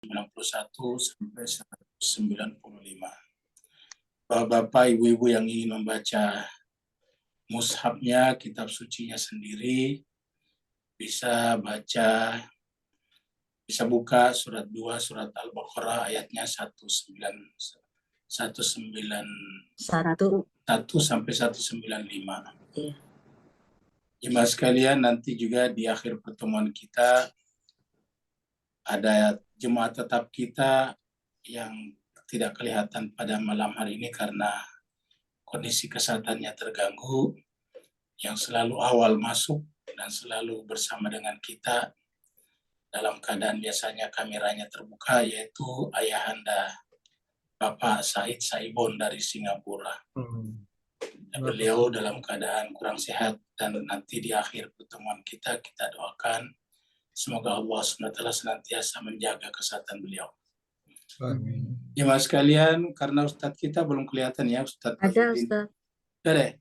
91 sampai 195. Bapak, Ibu-ibu yang ingin membaca mushafnya, kitab sucinya sendiri, bisa buka surat 2, surat Al-Baqarah ayatnya 191 sampai 195. Iya. Jemaah sekalian, nanti juga di akhir pertemuan kita ada jemaah tetap kita yang tidak kelihatan pada malam hari ini karena kondisi kesehatannya terganggu, yang selalu awal masuk dan selalu bersama dengan kita dalam keadaan biasanya kameranya terbuka, yaitu Ayahanda Bapak Said Saibon dari Singapura. Beliau dalam keadaan kurang sehat dan nanti di akhir pertemuan kita doakan semoga Allah SWT senantiasa menjaga kesehatan beliau. Amin. Jemaah sekalian, karena Ustadz kita belum kelihatan ya, Ustadz. Ada Ustadz. Ada.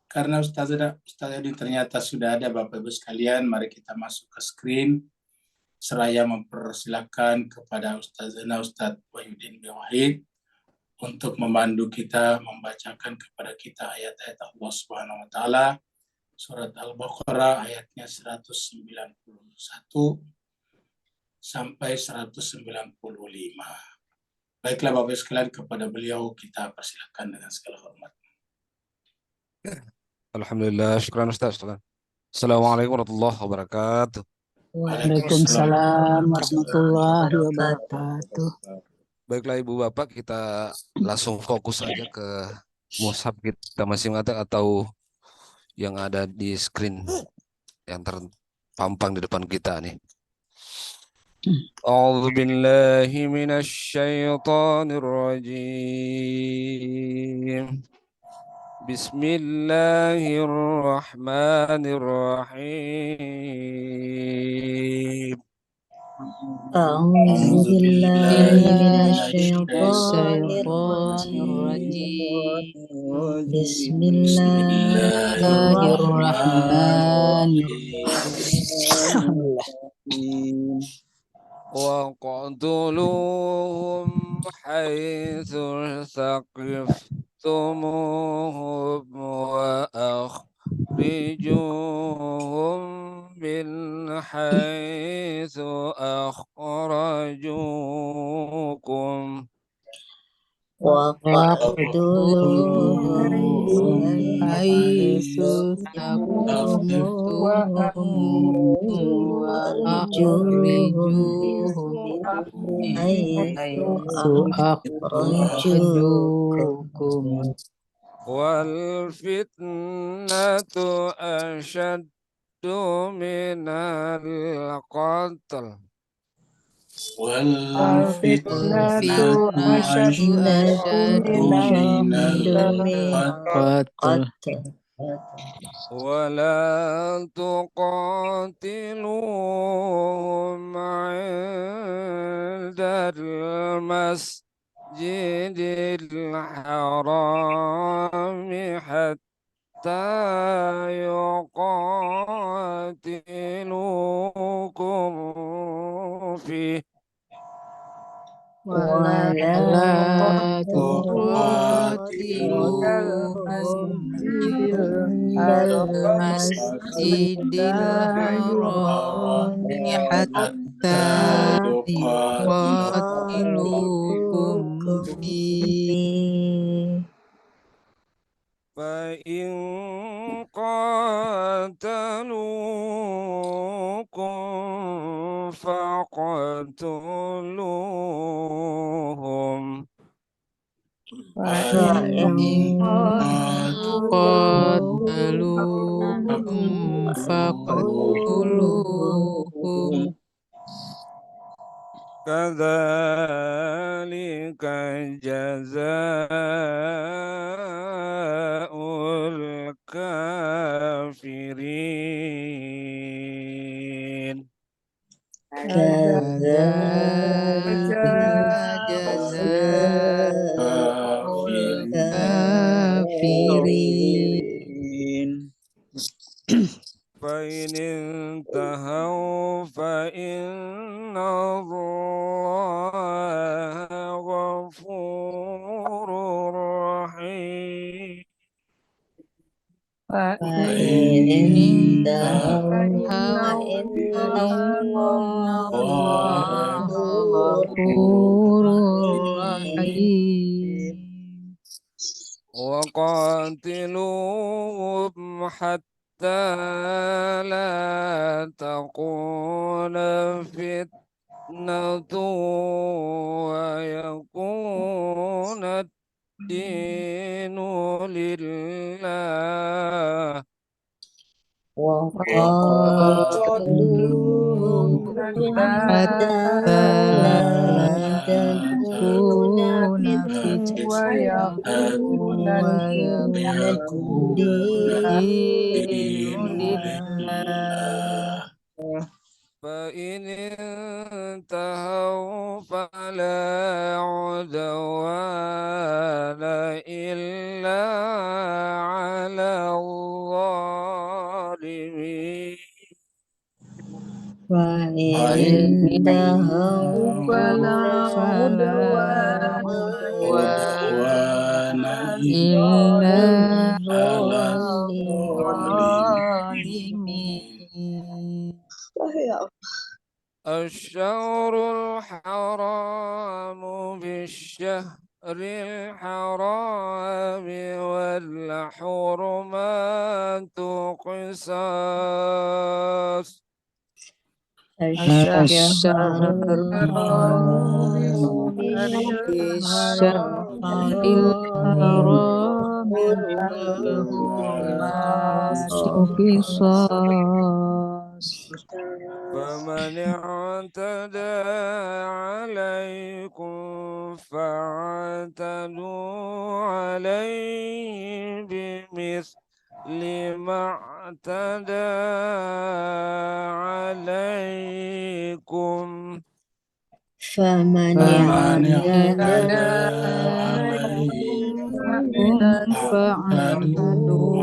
Karena Ustadz Yudin ternyata sudah ada, Bapak Ibu sekalian, mari kita masuk ke screen. Seraya mempersilakan kepada Ustadz Wahyudin Wahid untuk memandu kita, membacakan kepada kita ayat-ayat Allah Subhanahu wa Ta'ala, surat Al-Baqarah ayatnya 191 sampai 195. Baiklah Bapak sekalian, kepada beliau kita persilakan dengan segala hormat. Alhamdulillah, syukran Ustaz. Assalamualaikum warahmatullahi wabarakatuh. Waalaikumsalam warahmatullahi wabarakatuh. Baiklah Ibu Bapak, kita langsung fokus aja ke mushaf kita masing-masing atau yang ada di screen yang terpampang di depan kita nih. A'udzu billahi minasy syaithanir rajim. Bismillahirrahmanirrahim. A'udzu billahi minasyaitonir rajim. Bismillahirrahmanirrahim. وَاقْتُلُوهُمْ حَيْثُ ثَقِفْتُمُوهُمْ وَأَخْرِجُوهُمْ مِنْ حَيْثُ أَخْرَجُوكُمْ وَاقْتُلُوهُمْ حَيْثُ ثَقِفْتُمُوهُمْ وَأَخْرِجُوهُمْ حَيْثُ أَخْرَجُوكُمْ وَالْفِتْنَةُ أَشَدُّ مِنَ الْقَتْلِ وَالْفِتْنَةُ أَشَدُّ مِنَ الْقَتْلِ وَلَا تُقَاتِلُوهُمْ عِندَ الْمَسْجِدِ الْحَرَامِ حَتَّى يُقَاتِلُوكُمْ فِيهِ وَلَا تُقَاتِلُوهُمْ عِندَ الْمَسْجِدِ الْحَرَامِ حَتَّى يُقَاتِلُوكُمْ فِيهِ فَإِنْ قَاتَلُوكُمْ فَاقْتُلُوهُمْ كَذَلِكَ جَزَاءُ الْكَافِرِينَ كَذَلِكَ جَزَاءُ الْكَافِرِينَ فَإِنِ انْتَهَوْا فَإِنَّ اللَّهَ فإن الله غفور رحيم وقاتلوهم حتى لا تكون فتنة ويكون الدين لله وقاتلوهم حتى لا تكون فتنة ويكون الدين لله فإن انتهوا فلا عدوان إلا على الظالمين فإن انتهوا فلا عدوان إلا على الظالمين الشهر الحرام بالشهر الحرام والحرمات قصاص الشهر الحرام بالشهر الحرام والحرمات قصاص فمن اعتدى عليكم فاعتدوا عليه بمثل ما اعتدى عليكم فمن اعتدى عليكم فاعتدوا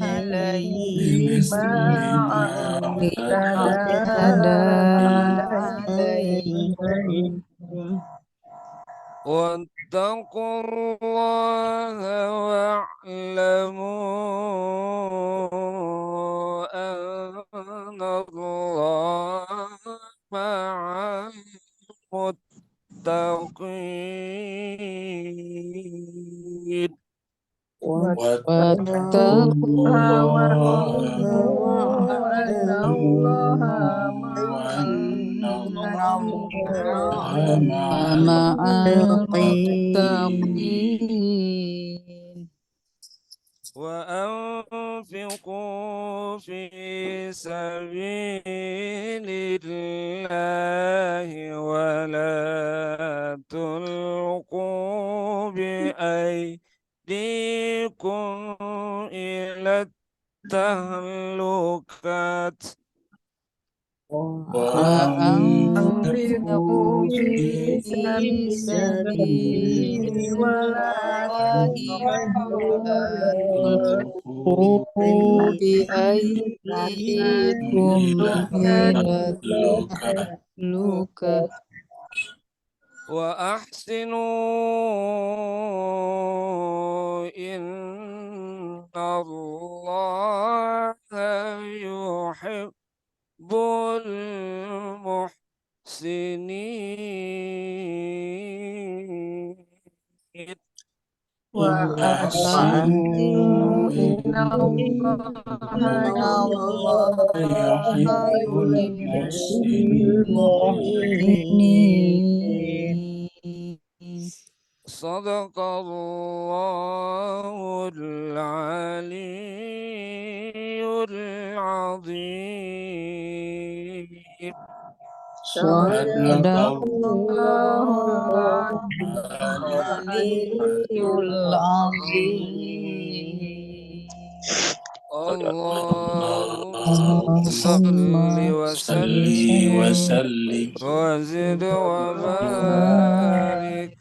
عليه بمثل ما اعتدى عليكم واتقوا الله واعلموا أن الله مع المتقين واتقوا الله واعلموا أن الله مع المتقين وأنفقوا في سبيل الله ولا تلقوا بأيديكم إلى التهلكة وأنفقوا في سبيل الله ولا تلقوا بأيديكم إلى التهلكة وأحسنوا إن الله يحب المحسنين وأحسنوا إن الله يحب المحسنين صدق الله العلي العظيم صدق الله العلي العظيم اللهم صل وسلم وزد وبارك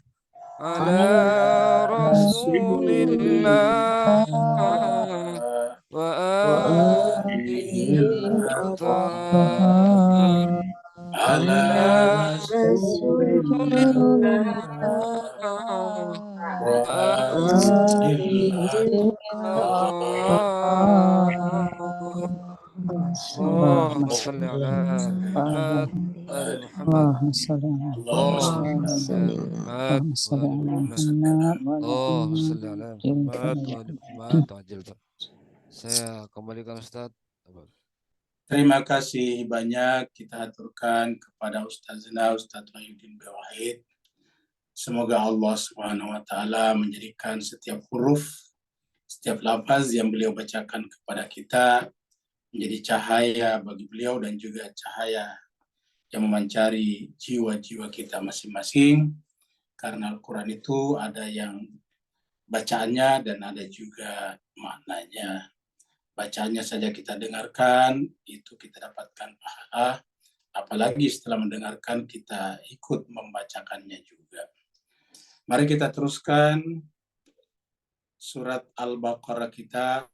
على رسول الله وآله الأطهار على رسول الله اللهم صل على محمد آل محمد اللهم صل على اللهم محمد صل على محمد اللهم صل وآل على محمد محمد وعلى اللهم محمد صل على جلك Muhammad يا وآل Muhammad wajil. Saya kembalikan Ustaz. Terima kasih banyak kita aturkan kepada Ustazna Ustadz Wahyudin Wahid. Semoga Allah Subhanahu wa taala menjadikan setiap huruf, setiap lafaz yang beliau bacakan kepada kita menjadi cahaya bagi beliau dan juga cahaya yang memancari jiwa-jiwa kita masing-masing. Karena Al-Quran itu ada yang bacaannya dan ada juga maknanya. Bacaannya saja kita dengarkan, itu kita dapatkan pahala. Apalagi setelah mendengarkan, kita ikut membacakannya juga. Mari kita teruskan surat Al-Baqarah kita.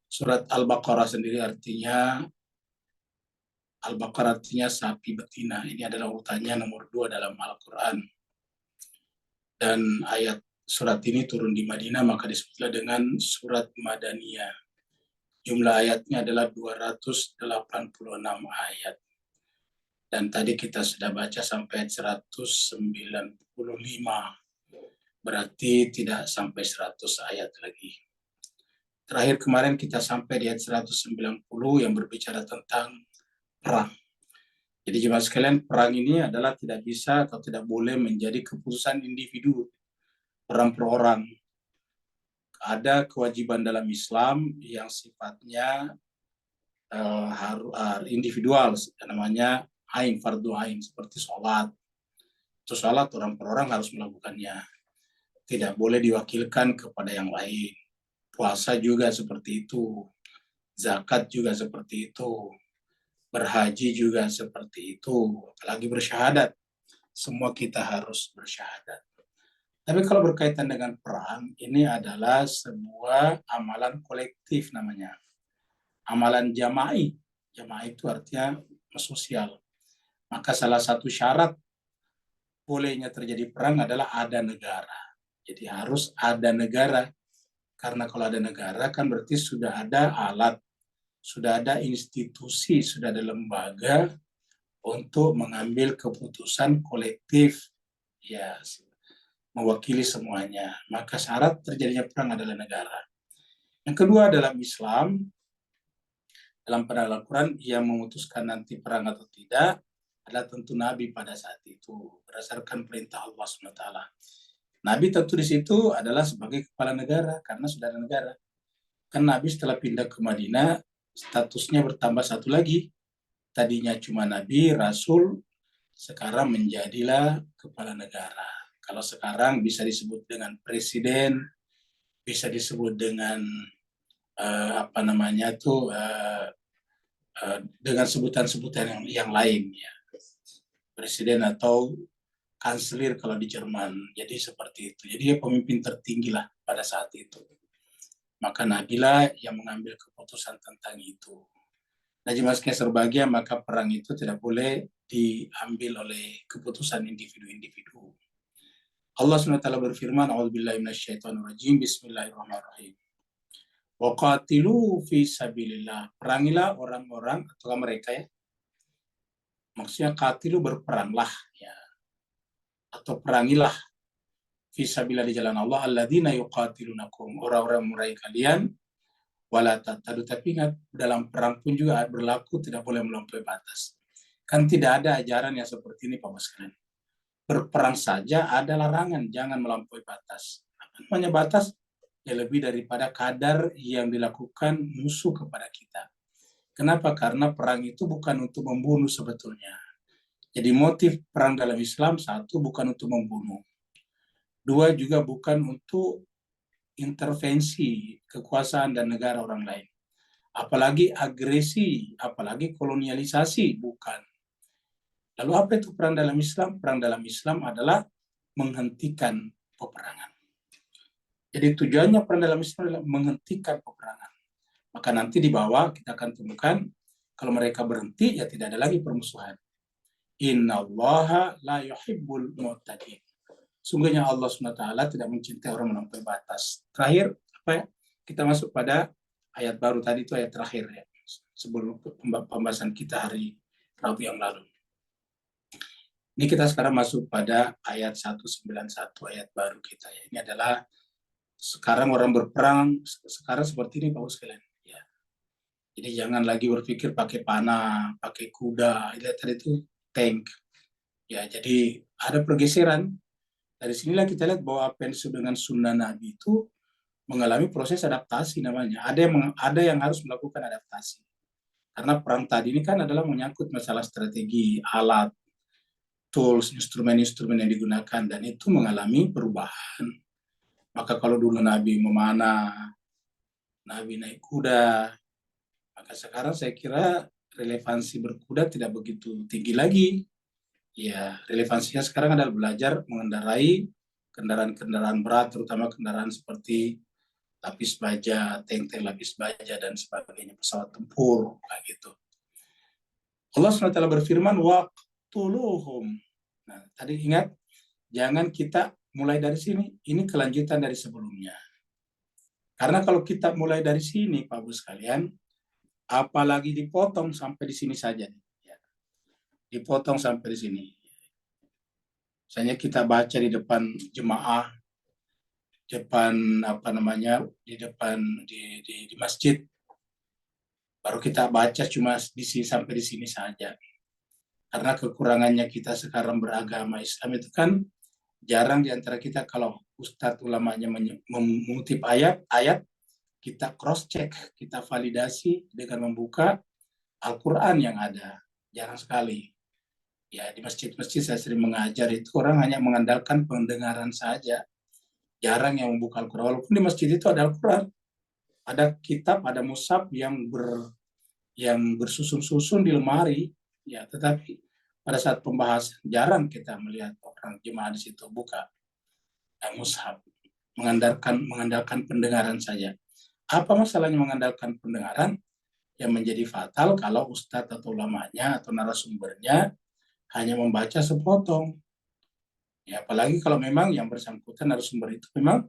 Surat Al-Baqarah sendiri artinya Al-Baqarah artinya sapi betina. Ini adalah urutannya nomor 2 dalam Al-Quran. Dan ayat surat ini turun di Madinah, maka disebutlah dengan surat Madaniyah. Jumlah ayatnya adalah 286 ayat. Dan tadi kita sudah baca sampai 195. Berarti tidak sampai 100 ayat lagi. Terakhir kemarin kita sampai di ayat 190 yang berbicara tentang perang. Jadi jemaah sekalian, perang ini adalah tidak bisa atau tidak boleh menjadi keputusan individu, orang per orang. Ada kewajiban dalam Islam yang sifatnya individual, namanya ain, fardu ain, seperti sholat. Itu sholat orang per orang harus melakukannya. Tidak boleh diwakilkan kepada yang lain. Puasa juga seperti itu. Zakat juga seperti itu. Berhaji juga seperti itu, apalagi bersyahadat. Semua kita harus bersyahadat. Tapi kalau berkaitan dengan perang, ini adalah sebuah amalan kolektif namanya. Amalan jama'i. Jama'i itu artinya sosial. Maka salah satu syarat bolehnya terjadi perang adalah ada negara. Jadi harus ada negara. Karena kalau ada negara kan berarti sudah ada alat, sudah ada institusi, sudah ada lembaga untuk mengambil keputusan kolektif, ya, mewakili semuanya. Maka syarat terjadinya perang adalah negara. Yang kedua, dalam Islam, dalam pada Al-Quran, yang memutuskan nanti perang atau tidak adalah tentu Nabi pada saat itu, berdasarkan perintah Allah SWT. Nabi tentu di situ adalah sebagai kepala negara, karena sudah ada negara. Kan Nabi setelah pindah ke Madinah, statusnya bertambah satu lagi. Tadinya cuma Nabi, Rasul, sekarang menjadilah kepala negara. Kalau sekarang bisa disebut dengan presiden, bisa disebut dengan dengan sebutan-sebutan yang lain, ya. Presiden atau kanselir kalau di Jerman. Jadi seperti itu. Jadi dia pemimpin tertinggi lah pada saat itu. Maka Nabilah yang mengambil keputusan tentang itu. Nah, jemaah sekalian berbahagia, maka perang itu tidak boleh diambil oleh keputusan individu-individu. Allah SWT berfirman, A'udzubillahi minasyaitonirrajim, Bismillahirrahmanirrahim. Wa qatilu fi sabilillah. Perangilah orang-orang atau mereka, ya. Maksudnya qatilu berperanglah, ya. Atau perangilah fisabilillah di jalan Allah, alladzina yuqatilunakum, orang-orang memerangi kalian, wala tatadu, tapi ingat dalam perang pun juga berlaku tidak boleh melampaui batas. Kan tidak ada ajaran yang seperti ini, Pak sekalian. Berperang saja ada larangan, jangan melampaui batas. Apa namanya batas? Ya lebih daripada kadar yang dilakukan musuh kepada kita. Kenapa? Karena perang itu bukan untuk membunuh sebetulnya. Jadi motif perang dalam Islam, satu, bukan untuk membunuh. Dua, juga bukan untuk intervensi kekuasaan dan negara orang lain. Apalagi agresi, apalagi kolonialisasi, bukan. Lalu apa itu perang dalam Islam? Perang dalam Islam adalah menghentikan peperangan. Jadi tujuannya perang dalam Islam adalah menghentikan peperangan. Maka nanti di bawah kita akan temukan Kalau mereka berhenti, ya tidak ada lagi permusuhan. Innallaha la yuhibbul mu'tadin. Sungguhnya Allah SWT tidak mencintai orang melampaui batas. Terakhir, apa ya? Kita masuk pada ayat baru tadi, itu ayat terakhir ya, sebelum pembahasan kita hari Rabu yang lalu. Ini kita sekarang masuk pada ayat 191, ayat baru kita ya. Ini adalah sekarang orang berperang sekarang seperti ini Bapak sekalian ya. Jadi jangan lagi berpikir pakai panah, pakai kuda, lihat tadi itu tank. Ya, jadi ada pergeseran. Dari sinilah kita lihat bahwa apa yang disebut dengan sunnah Nabi itu mengalami proses adaptasi namanya. Ada yang harus melakukan adaptasi. Karena perang tadi ini kan adalah menyangkut masalah strategi, alat, tools, instrumen-instrumen yang digunakan, dan itu mengalami perubahan. Maka kalau dulu Nabi memanah, Nabi naik kuda, maka sekarang saya kira relevansi berkuda tidak begitu tinggi lagi. Ya, relevansinya sekarang adalah belajar mengendarai kendaraan-kendaraan berat, terutama kendaraan seperti lapis baja, tank-tank lapis baja, dan sebagainya, pesawat tempur, kayak gitu. Allah SWT berfirman, waqtuluhum. Nah, tadi ingat, jangan kita mulai dari sini, ini kelanjutan dari sebelumnya. Karena kalau kita mulai dari sini, Pak Bu sekalian, apalagi dipotong sampai di sini saja. Ya. Dipotong sampai di sini. Misalnya kita baca di depan jemaah, depan apa namanya, di depan di masjid, baru kita baca cuma di sini sampai di sini saja. Karena kekurangannya kita sekarang beragama Islam itu kan jarang di antara kita kalau ustadz ulamanya mengutip ayat, kita cross check, kita validasi dengan membuka Al-Quran yang ada. Jarang sekali. Ya, di masjid-masjid saya sering mengajar itu orang hanya mengandalkan pendengaran saja. Jarang yang membuka Al-Quran. Walaupun di masjid itu ada Al-Quran. Ada kitab, ada mushaf yang bersusun-susun di lemari. Ya, tetapi pada saat pembahasan jarang kita melihat orang jemaah di situ buka mushaf. Mengandalkan pendengaran saja. Apa masalahnya mengandalkan pendengaran? Yang menjadi fatal kalau ustadz atau ulamanya atau narasumbernya hanya membaca sepotong. Ya, apalagi kalau memang yang bersangkutan narasumber itu memang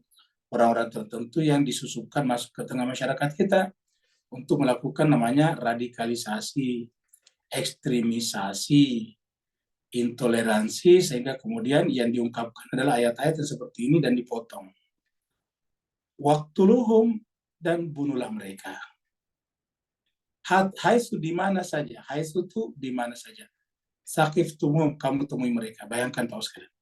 orang-orang tertentu yang disusupkan masuk ke tengah masyarakat kita untuk melakukan namanya radikalisasi, ekstremisasi, intoleransi, sehingga kemudian yang diungkapkan adalah ayat-ayat yang seperti ini dan dipotong. Waqtuluhum, dan bunuhlah mereka. Haisu di mana saja, haisu itu di mana saja. Sakif tumum, kamu temui mereka. Bayangkan Pak sekalian.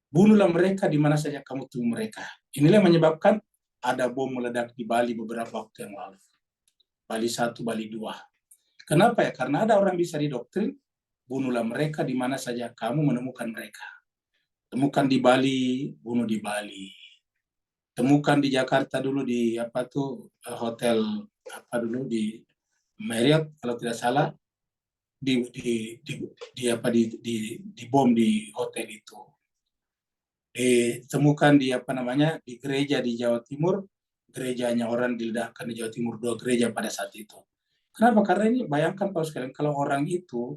Bunuhlah mereka di mana saja kamu temui mereka. Inilah yang menyebabkan ada bom meledak di Bali beberapa waktu yang lalu. Bali 1, Bali 2. Kenapa ya? Karena ada orang bisa didoktrin, bunuhlah mereka di mana saja kamu menemukan mereka. Temukan di Bali, bunuh di Bali. Temukan di Jakarta dulu di apa tuh hotel apa dulu di Marriott kalau tidak salah, di bom di hotel itu. Ditemukan di apa namanya di gereja di Jawa Timur, gerejanya orang diledakkan di Jawa Timur, 2 gereja pada saat itu. Kenapa? Karena ini bayangkan Pak sekalian, kalau orang itu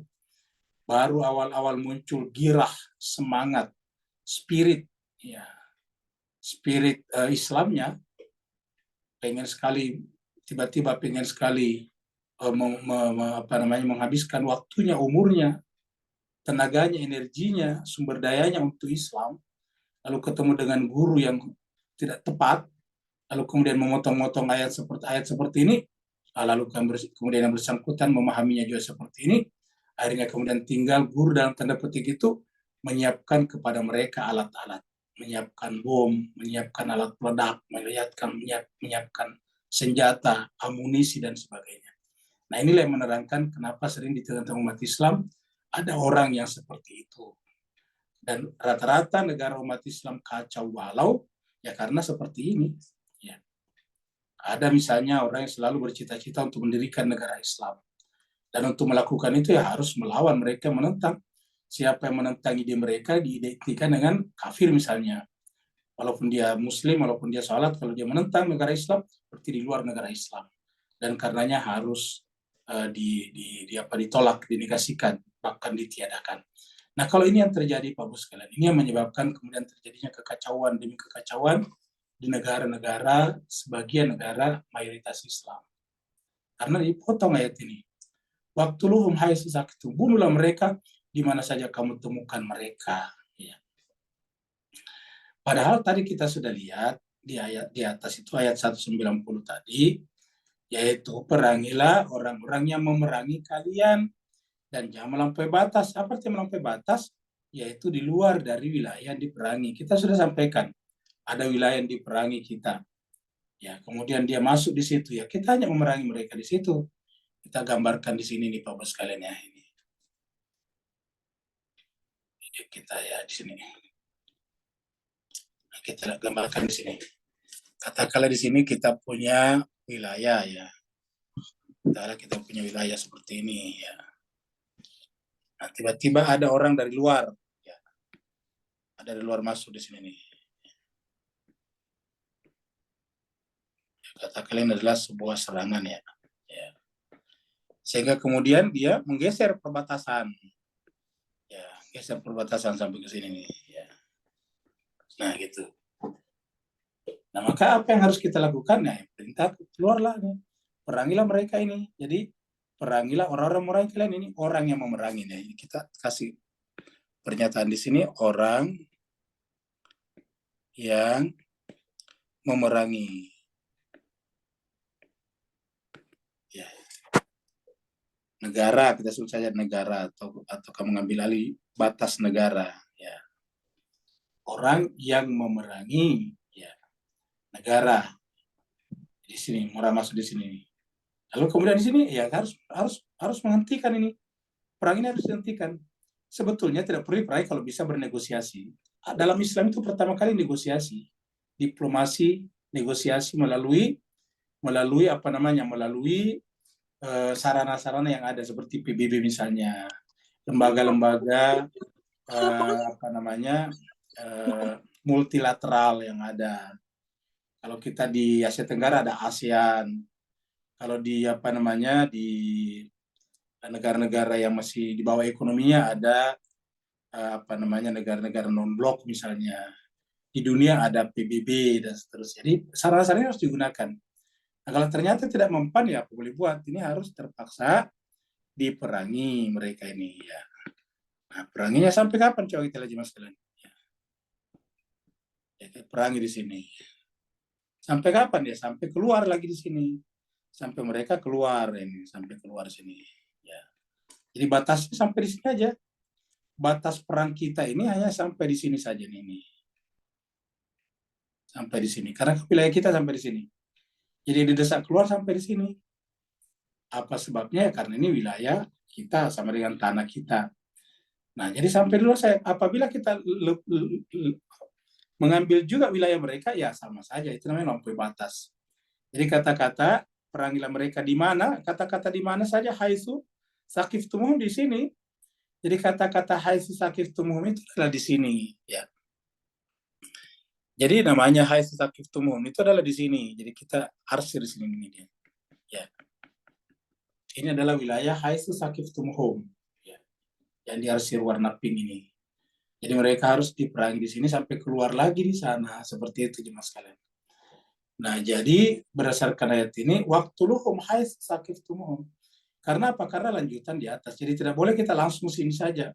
baru awal-awal muncul girah, semangat, spirit, ya, spirit Islamnya, pengen sekali tiba-tiba pengen sekali menghabiskan waktunya, umurnya, tenaganya, energinya, sumber dayanya untuk Islam, lalu ketemu dengan guru yang tidak tepat, lalu kemudian memotong-motong ayat seperti ini, lalu kemudian yang bersangkutan memahaminya juga seperti ini, akhirnya kemudian tinggal guru dalam tanda petik itu menyiapkan kepada mereka alat-alat, menyiapkan bom, menyiapkan alat peledak, menyiapkan senjata, amunisi, dan sebagainya. Nah, inilah yang menerangkan kenapa sering di tengah-tengah umat Islam ada orang yang seperti itu. Dan rata-rata negara umat Islam kacau balau ya karena seperti ini. Ya. Ada misalnya orang yang selalu bercita-cita untuk mendirikan negara Islam. Dan untuk melakukan itu ya harus melawan mereka, menentang. Siapa yang menentang ide mereka diidentikan dengan kafir misalnya. Walaupun dia muslim, walaupun dia sholat, kalau dia menentang negara Islam, seperti di luar negara Islam. Dan karenanya harus ditolak, dinegasikan, bahkan ditiadakan. Nah, kalau ini yang terjadi, Pak Bos sekalian, ini yang menyebabkan kemudian terjadinya kekacauan demi kekacauan di negara-negara, sebagian negara mayoritas Islam. Karena dipotong ayat ini. Waktuluhum haitsu sakitum, bunuhlah mereka di mana saja kamu temukan mereka. Ya. Padahal tadi kita sudah lihat di ayat di atas itu ayat 190 tadi, yaitu perangilah orang-orang yang memerangi kalian dan jangan melampaui batas. Apa artinya melampaui batas? Yaitu di luar dari wilayah yang diperangi. Kita sudah sampaikan ada wilayah yang diperangi kita. Ya, kemudian dia masuk di situ, ya kita hanya memerangi mereka di situ. Kita gambarkan di sini nih Pak Bos sekalian ya ini. Ya, kita ya di sini. Nah, kita gambarkan di sini. Katakanlah di sini kita punya wilayah ya. Kita punya wilayah seperti ini ya. Nah, tiba-tiba ada orang dari luar, ya. Ada dari luar masuk di sini nih. Ya, katakanlah ini adalah sebuah serangan ya. Ya. Sehingga kemudian dia menggeser perbatasan, ya, geser perbatasan sampai ke sini nih. Ya. Nah gitu. Nah maka apa yang harus kita lakukan? Nah perintah keluarlah nih, perangilah mereka ini. Jadi perangilah orang-orang kalian ini, orang yang memerangi. Nah, kita kasih pernyataan di sini, orang yang memerangi. Ya. Negara, kita sebut saja negara atau kamu ngambil alih batas negara. Ya. Orang yang memerangi ya negara di sini, orang masuk di sini. Lalu kemudian di sini ya harus menghentikan ini. Perang ini harus dihentikan. Sebetulnya tidak perlu diperangi kalau bisa bernegosiasi. Dalam Islam itu pertama kali negosiasi, diplomasi, negosiasi melalui apa namanya, melalui sarana-sarana yang ada seperti PBB misalnya, lembaga-lembaga apa namanya multilateral yang ada. Kalau kita di Asia Tenggara ada ASEAN. Kalau di apa namanya di negara-negara yang masih di bawah ekonominya ada apa namanya negara-negara non blok misalnya. Di dunia ada PBB dan seterusnya. Jadi sarana-sarana harus digunakan. Nah, kalau ternyata tidak mempan ya apa boleh buat. Ini harus terpaksa diperangi mereka ini ya. Nah, peranginya sampai kapan coba kita lihat sekalian? Ya, perangi di sini. Sampai kapan ya? Sampai keluar lagi di sini. Sampai mereka keluar ini, sampai keluar sini. Ya. Jadi batasnya sampai di sini aja. Batas perang kita ini hanya sampai di sini saja nih. Sampai di sini. Karena wilayah kita sampai di sini. Jadi didesak keluar sampai di sini. Apa sebabnya? Karena ini wilayah kita sama dengan tanah kita. Nah, jadi sampai dulu apabila kita mengambil juga wilayah mereka, ya sama saja. Itu namanya melampaui batas. Jadi kata-kata perangilah mereka di mana? Kata-kata di mana saja haitsu saqiftumuhum di sini. Jadi kata-kata haitsu saqiftumuhum itu adalah di sini, ya. Jadi namanya haitsu saqiftumuhum itu adalah di sini. Jadi kita arsir di sini ini dia. Ya. Ini adalah wilayah haitsu saqiftumuhum, ya. Yang diarsir warna pink ini. Jadi mereka harus diperangi di sini sampai keluar lagi di sana, seperti itu jemaah sekalian. Nah, jadi berdasarkan ayat ini, waktuluhum haitsu saqiftumuhum. Karena apa? Karena lanjutan di atas. Jadi tidak boleh kita langsung sini saja.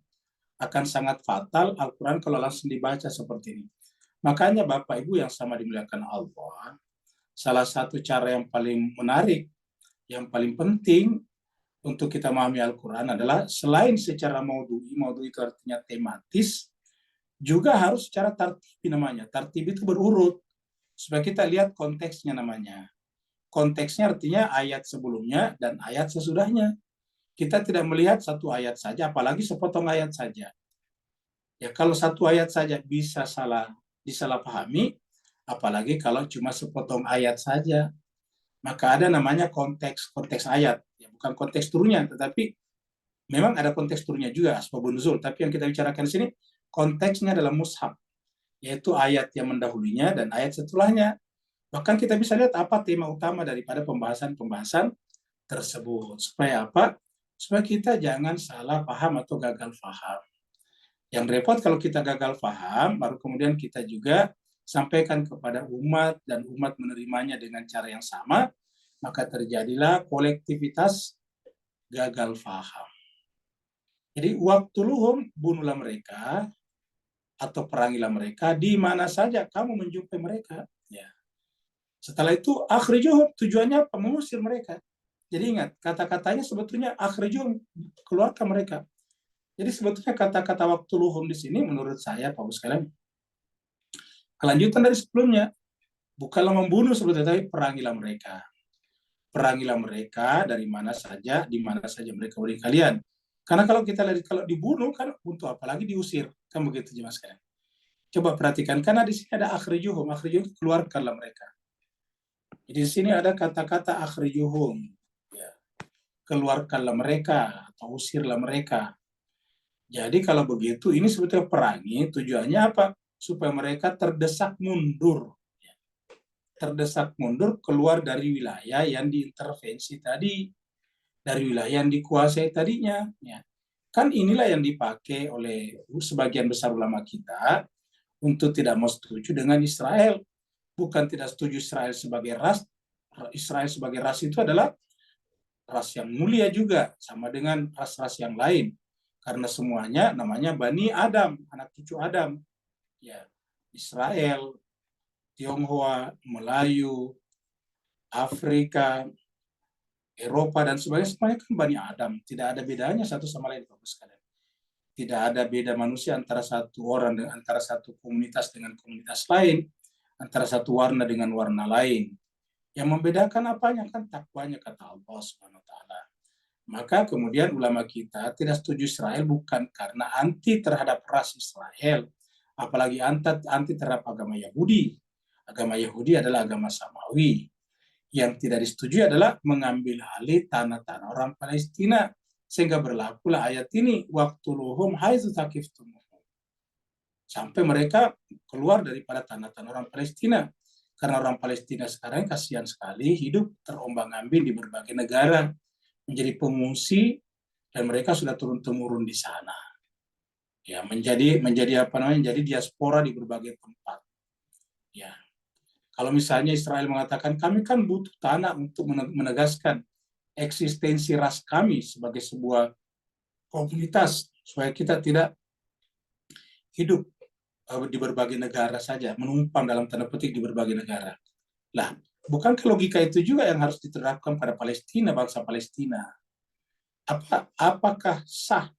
Akan sangat fatal Al-Quran kalau langsung dibaca seperti ini. Makanya Bapak Ibu yang sama dimuliakan Allah, salah satu cara yang paling menarik, yang paling penting untuk kita memahami Al-Quran adalah selain secara maudhu'i itu artinya tematis, juga harus secara tartib namanya. Tartib itu berurut, supaya kita lihat konteksnya namanya. Konteksnya artinya ayat sebelumnya dan ayat sesudahnya. Kita tidak melihat satu ayat saja, apalagi sepotong ayat saja. Ya kalau satu ayat saja bisa disalahpahami, apalagi kalau cuma sepotong ayat saja. Maka ada namanya konteks ayat, ya bukan konteks turunnya, tetapi memang ada konteks turunnya juga asbabun nuzul. Tapi yang kita bicarakan di sini konteksnya adalah mushaf, yaitu ayat yang mendahulunya dan ayat setelahnya. Bahkan kita bisa lihat apa tema utama daripada pembahasan tersebut. Supaya apa? Supaya kita jangan salah paham atau gagal paham. Yang repot kalau kita gagal paham, baru kemudian kita juga sampaikan kepada umat dan umat menerimanya dengan cara yang sama, maka terjadilah kolektivitas gagal paham. Jadi waktu luhum bunuhlah mereka atau perangilah mereka di mana saja kamu menjumpai mereka. Ya. Setelah itu akhrijuhum, tujuannya apa? Mengusir mereka. Jadi ingat, kata-katanya sebetulnya akhrijuhum, keluarkan mereka. Jadi sebetulnya kata-kata waktu luhum di sini menurut saya, Pak sekalian, kelanjutan dari sebelumnya. Bukanlah membunuh sebetulnya, tapi perangilah mereka. Perangilah mereka dari mana saja, di mana saja mereka beri kalian. Karena kalau kita lihat, kalau dibunuh kan untuk apalagi diusir. Kan begitu jemaah sekalian. Coba perhatikan, karena di sini ada akhrijuhum. Akhrijuhum, keluarkanlah mereka. Jadi di sini ada kata-kata akhrijuhum. Ya. Keluarkanlah mereka, atau usirlah mereka. Jadi kalau begitu, ini sebetulnya perangi, tujuannya apa? Supaya mereka terdesak mundur. Terdesak mundur keluar dari wilayah yang diintervensi tadi. Dari wilayah yang dikuasai tadinya. Ya. Kan inilah yang dipakai oleh sebagian besar ulama kita untuk tidak mau setuju dengan Israel. Bukan tidak setuju Israel sebagai ras. Israel sebagai ras itu adalah ras yang mulia juga. Sama dengan ras-ras yang lain. Karena semuanya namanya Bani Adam, anak cucu Adam. Ya, Israel, Tionghoa, Melayu, Afrika, Eropa, dan sebagainya, semuanya kan Bani Adam. Tidak ada bedanya satu sama lain, Bapak sekalian. Tidak ada beda manusia antara satu orang, dengan antara satu komunitas dengan komunitas lain, antara satu warna dengan warna lain. Yang membedakan apanya? Kan takwanya, kata Allah Subhanahu wa Ta'ala. Maka kemudian ulama kita tidak setuju Israel bukan karena anti terhadap ras Israel, apalagi anti terhadap agama Yahudi. Agama Yahudi adalah agama Samawi. Yang tidak disetujui adalah mengambil alih tanah-tanah orang Palestina. Sehingga berlakulah ayat ini, waktu luhum haitsu taqiftumuhum. Sampai mereka keluar daripada tanah-tanah orang Palestina. Karena orang Palestina sekarang kasihan sekali hidup terombang-ambing di berbagai negara, menjadi pengungsi, dan mereka sudah turun-temurun di sana. Ya, menjadi apa namanya? Menjadi diaspora di berbagai tempat. Ya. Kalau misalnya Israel mengatakan kami kan butuh tanah untuk menegaskan eksistensi ras kami sebagai sebuah komunitas supaya kita tidak hidup di berbagai negara saja, menumpang dalam tanda petik di berbagai negara. Lah, bukankah logika itu juga yang harus diterapkan pada Palestina, bangsa Palestina? Apakah sah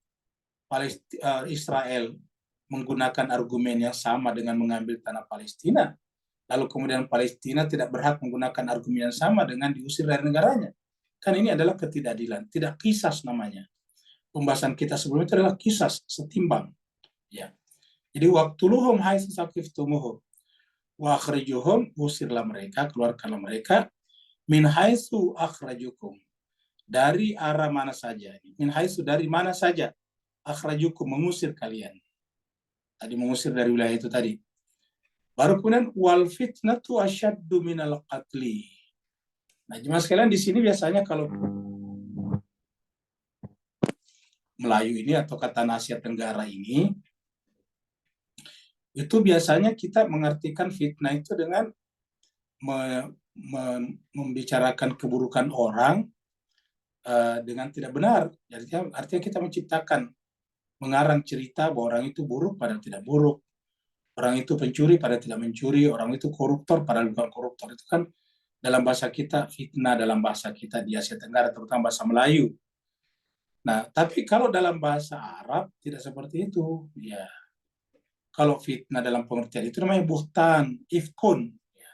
Israel menggunakan argumen yang sama dengan mengambil tanah Palestina, lalu kemudian Palestina tidak berhak menggunakan argumen yang sama dengan diusir dari negaranya? Kan ini adalah ketidakadilan, tidak kisas namanya. Pembahasan kita sebelum itu adalah kisas, setimbang. Ya. Jadi waktu luhum haitsu saqiftumuhum wa akhrijuhum, usirlah mereka, keluarkanlah mereka, min haitsu akhrajukum, dari arah mana saja. Min haitsu, dari mana saja, akhrajukum, mengusir kalian. Tadi mengusir dari wilayah itu tadi. Baru kemudian wal fitnatu asyaddu minal qatli. Nah, jemaah sekalian, di sini biasanya kalau Melayu ini atau kata Asia Tenggara ini, itu biasanya kita mengartikan fitnah itu dengan membicarakan keburukan orang dengan tidak benar. Jadi artinya kita menciptakan, mengarang cerita bahwa orang itu buruk padahal tidak buruk, orang itu pencuri padahal tidak mencuri, orang itu koruptor padahal bukan koruptor. Itu kan dalam bahasa kita fitnah, dalam bahasa kita di Asia Tenggara, terutama bahasa Melayu. Nah, tapi kalau dalam bahasa Arab tidak seperti itu. Ya, kalau fitnah dalam pengertian itu namanya buhtan, ifkun. Ya,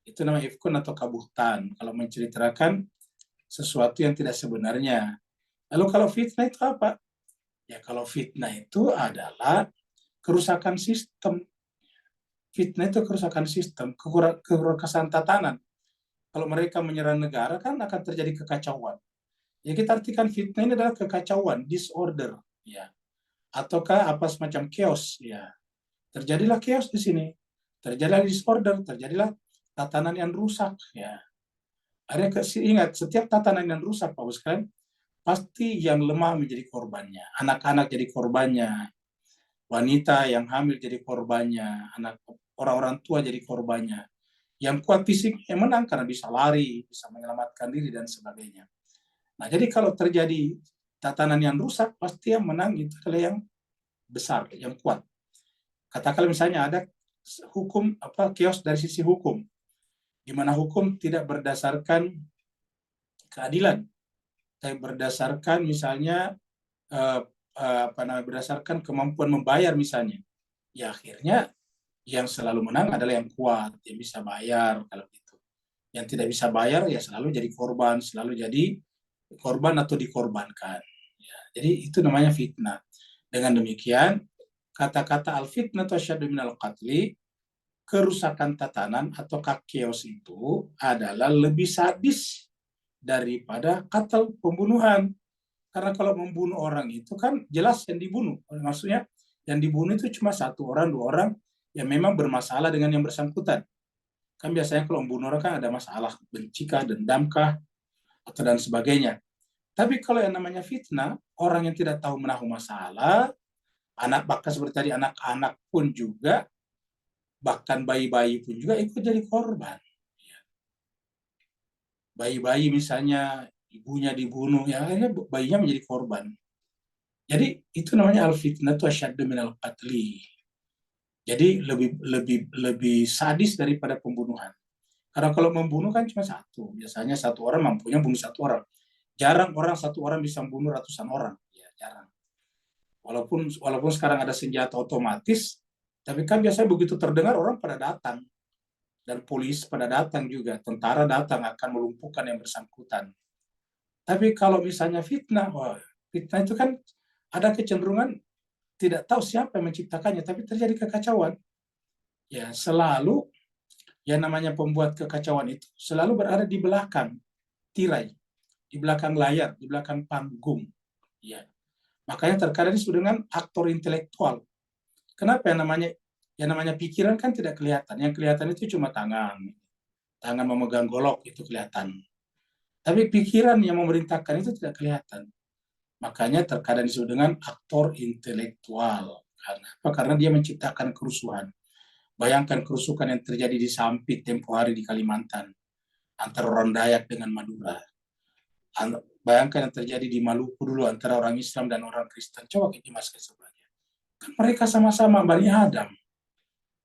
itu namanya ifkun atau kabuhtan. Kalau menceritakan sesuatu yang tidak sebenarnya. Lalu kalau fitnah itu apa? Ya, kalau fitnah itu adalah kerusakan sistem. Fitnah itu kerusakan sistem, kerusakan tatanan. Kalau mereka menyerang negara kan akan terjadi kekacauan. Ya, kita artikan fitnah ini adalah kekacauan, disorder, ya. Ataukah apa semacam chaos, ya. Terjadilah chaos di sini. Terjadilah disorder, terjadilah tatanan yang rusak, ya. Ingat, setiap tatanan yang rusak, Pak Bos, kan pasti yang lemah menjadi korbannya. Anak-anak jadi korbannya, wanita yang hamil jadi korbannya, orang-orang tua jadi korbannya. Yang kuat fisik yang menang karena bisa lari, bisa menyelamatkan diri dan sebagainya. Nah, jadi kalau terjadi tatanan yang rusak, pasti yang menang itu adalah yang besar, yang kuat. Katakanlah misalnya ada hukum chaos dari sisi hukum, di mana hukum tidak berdasarkan keadilan, tapi berdasarkan misalnya berdasarkan kemampuan membayar misalnya. Ya akhirnya yang selalu menang adalah yang kuat, yang bisa bayar kalau gitu. Yang tidak bisa bayar ya selalu jadi korban, selalu jadi korban atau dikorbankan. Ya, jadi itu namanya fitnah. Dengan demikian, kata-kata al-fitnah atau asyaddu minal qatli, kerusakan tatanan atau chaos itu adalah lebih sadis daripada katal, pembunuhan. Karena kalau membunuh orang itu kan jelas yang dibunuh. Maksudnya yang dibunuh itu cuma satu orang, dua orang yang memang bermasalah dengan yang bersangkutan. Kan biasanya kalau membunuh orang kan ada masalah, bencikah, dendamkah, atau dan sebagainya. Tapi kalau yang namanya fitnah, orang yang tidak tahu menahu masalah, anak bahkan seperti tadi anak-anak pun juga, bahkan bayi-bayi pun juga ikut jadi korban. Bayi-bayi misalnya ibunya dibunuh, ya akhirnya bayinya menjadi korban. Jadi itu namanya al-fitnah itu asyaddu minal qatli. Jadi lebih sadis daripada pembunuhan. Karena kalau membunuh kan cuma satu, biasanya satu orang mampunya bunuh satu orang. Jarang orang satu orang bisa membunuh ratusan orang, ya jarang. Walaupun sekarang ada senjata otomatis, tapi kan biasanya begitu terdengar orang pada datang dan polisi pada datang juga, tentara datang akan melumpuhkan yang bersangkutan. Tapi kalau misalnya fitnah, fitnah itu kan ada kecenderungan tidak tahu siapa yang menciptakannya, tapi terjadi kekacauan. Ya selalu yang namanya pembuat kekacauan itu selalu berada di belakang tirai, di belakang layar, di belakang panggung. Ya, makanya terkadang disebut dengan aktor intelektual. Kenapa yang namanya pikiran kan tidak kelihatan. Yang kelihatan itu cuma tangan memegang golok itu kelihatan. Tapi pikiran yang memerintahkan itu tidak kelihatan. Makanya terkadang disebut dengan aktor intelektual. Karena apa? Karena dia menciptakan kerusuhan. Bayangkan kerusuhan yang terjadi di Sampit tempo hari di Kalimantan antara orang Dayak dengan Madura. Bayangkan yang terjadi di Maluku dulu antara orang Islam dan orang Kristen. Coba kita masukkan sebelahnya. Kan mereka sama-sama Bani Adam.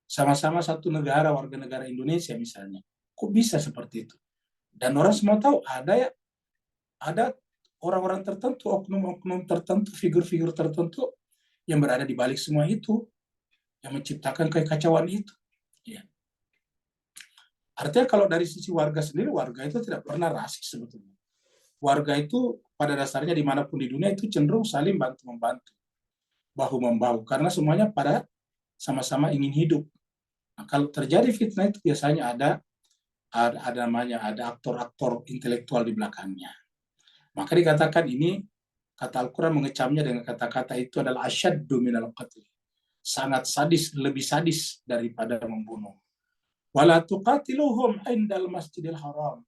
Sama-sama satu negara, warga negara Indonesia misalnya. Kok bisa seperti itu? Dan orang semua tahu ada orang-orang tertentu, oknum-oknum tertentu, figur-figur tertentu yang berada di balik semua itu, yang menciptakan kekacauan itu. Ya. Artinya kalau dari sisi warga sendiri, warga itu tidak pernah rasis sebetulnya. Warga itu pada dasarnya dimanapun di dunia itu cenderung saling bantu-membantu, bahu-membahu, karena semuanya pada sama-sama ingin hidup. Nah, kalau terjadi fitnah itu biasanya ada aktor-aktor intelektual di belakangnya. Maka dikatakan ini, kata Al-Quran mengecamnya dengan kata-kata itu adalah asyaddu minal qatl. Sangat sadis, lebih sadis daripada membunuh. Wala tuqatiluhum indal masjidil haram.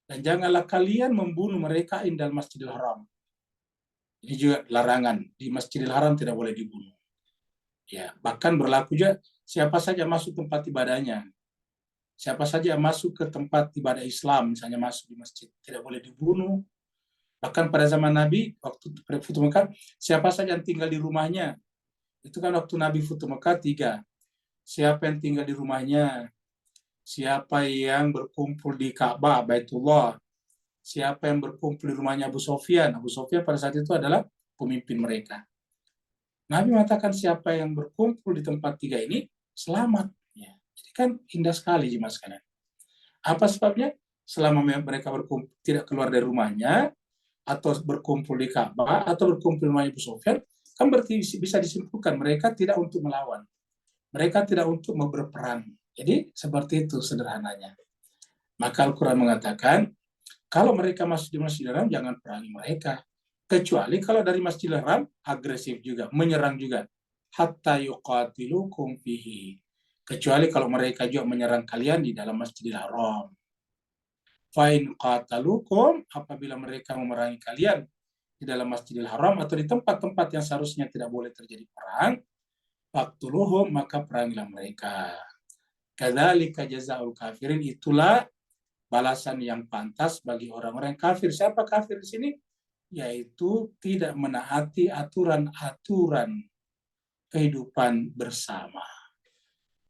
Dan janganlah kalian membunuh mereka indal masjidil haram. Ini juga larangan. Di masjidil haram tidak boleh dibunuh. Ya, bahkan berlaku juga siapa saja masuk tempat ibadahnya. Siapa saja masuk ke tempat ibadah Islam, misalnya masuk di masjid, tidak boleh dibunuh. Bahkan pada zaman Nabi, waktu Futuh Mekah, siapa saja yang tinggal di rumahnya. Itu kan waktu Nabi Futuh Mekah 3. Siapa yang tinggal di rumahnya, siapa yang berkumpul di Ka'bah, Baitullah, siapa yang berkumpul di rumahnya Abu Sofyan. Abu Sofyan pada saat itu adalah pemimpin mereka. Nabi mengatakan siapa yang berkumpul di tempat 3 ini, selamat. Ya. Jadi kan indah sekali jemaah sekalian. Apa sebabnya? Selama mereka berkumpul, tidak keluar dari rumahnya, atau berkumpul di Ka'bah, atau berkumpul di rumahnya Abu Sofyan, kan berarti bisa disimpulkan mereka tidak untuk melawan. Mereka tidak untuk berperang. Jadi seperti itu sederhananya. Maka Al-Quran mengatakan, kalau mereka masuk di Masjidil Haram, jangan perangi mereka. Kecuali kalau dari Masjidil Haram, agresif juga, menyerang juga. Hatta yuqatilukum fihi. Kecuali kalau mereka juga menyerang kalian di dalam Masjidil Haram. Fa'in qatalukum, apabila mereka memerangi kalian di dalam Masjidil Haram atau di tempat-tempat yang seharusnya tidak boleh terjadi perang, faqtuluhum, maka perangilah mereka. Kadzalika jazaa'ul kafirin, itulah balasan yang pantas bagi orang-orang kafir. Siapa kafir di sini? Yaitu tidak menaati aturan-aturan kehidupan bersama,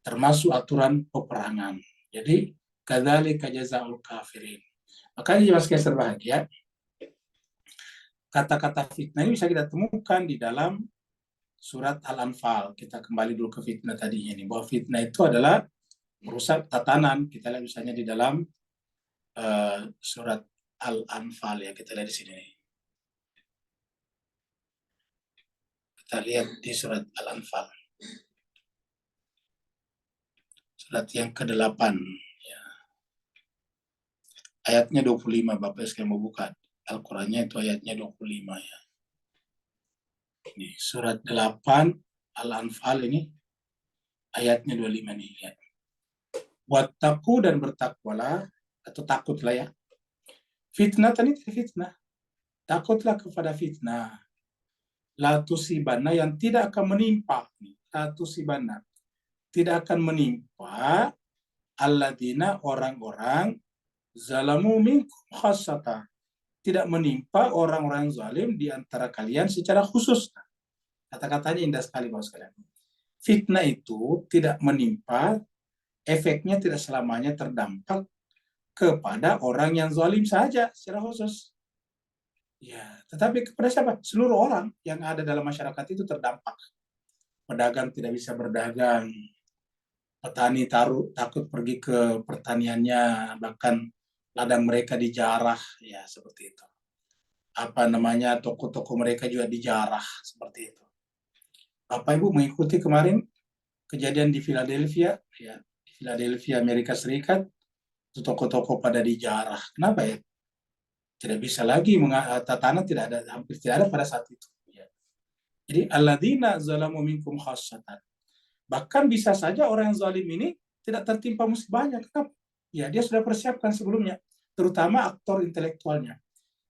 termasuk aturan peperangan. Jadi kadzalika jazaa'ul kafirin. Makanya jemaah sekalian berbahagia, kata-kata fitnah ini bisa kita temukan di dalam surat Al-Anfal. Kita kembali dulu ke fitnah tadinya ini, bahwa fitnah itu adalah merusak tatanan. Kita lihat misalnya di dalam surat Al-Anfal, ya, kita lihat di sini. Kita lihat di surat Al-Anfal, surat yang ke-8, ya. Ayatnya 25, Bapak sekalian mau buka Al-Qur'annya, itu ayatnya 25, ya. Ini surat 8 Al-Anfal, ini ayatnya 25 nih, ya. Wattaqu, dan bertakwalah atau takutlah, ya. Fitnah tadi fitnah. Takutlah kepada fitnah. La tusibanna, yang tidak akan menimpa. La tusibanna, tidak akan menimpa alladzina, orang-orang, zalamu minkum khassata, tidak menimpa orang-orang zalim di antara kalian secara khusus. Kata-katanya indah sekali, Bapak sekalian. Fitnah itu tidak menimpa, efeknya tidak selamanya terdampak kepada orang yang zalim saja secara khusus. Ya, tetapi kepada siapa? Seluruh orang yang ada dalam masyarakat itu terdampak. Pedagang tidak bisa berdagang, petani takut pergi ke pertaniannya, bahkan ladang mereka dijarah, ya seperti itu. Apa namanya, toko-toko mereka juga dijarah, seperti itu. Bapak Ibu mengikuti kemarin kejadian di Philadelphia, ya, di Philadelphia, Amerika Serikat, toko-toko pada dijarah. Kenapa ya? Tidak bisa lagi, tanah tidak ada, hampir tidak ada pada saat itu. Ya. Jadi alladzina zalamu minkum khassatan. Bahkan bisa saja orang yang zalim ini tidak tertimpa musibahnya. Kenapa? Ya, dia sudah persiapkan sebelumnya, terutama aktor intelektualnya.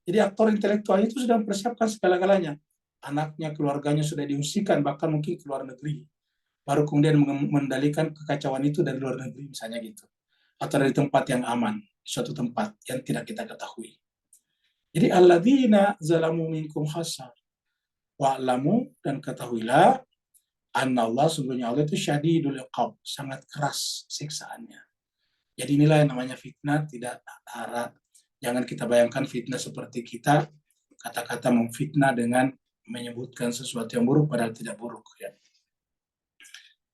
Jadi aktor intelektualnya itu sudah mempersiapkan segala-galanya. Anaknya, keluarganya sudah diungsikan, bahkan mungkin ke luar negeri. Baru kemudian mengendalikan kekacauan itu dari luar negeri, misalnya gitu. Atau dari tempat yang aman, suatu tempat yang tidak kita ketahui. Jadi alladzina zalamu minkum khassa wa'lamu, dan ketahuilah annallah, sungguhnya Allah itu syadidul iqab, sangat keras siksaannya. Jadi inilah yang namanya fitnah, tidak harap. Jangan kita bayangkan fitnah seperti kita kata-kata memfitnah dengan menyebutkan sesuatu yang buruk padahal tidak buruk, ya.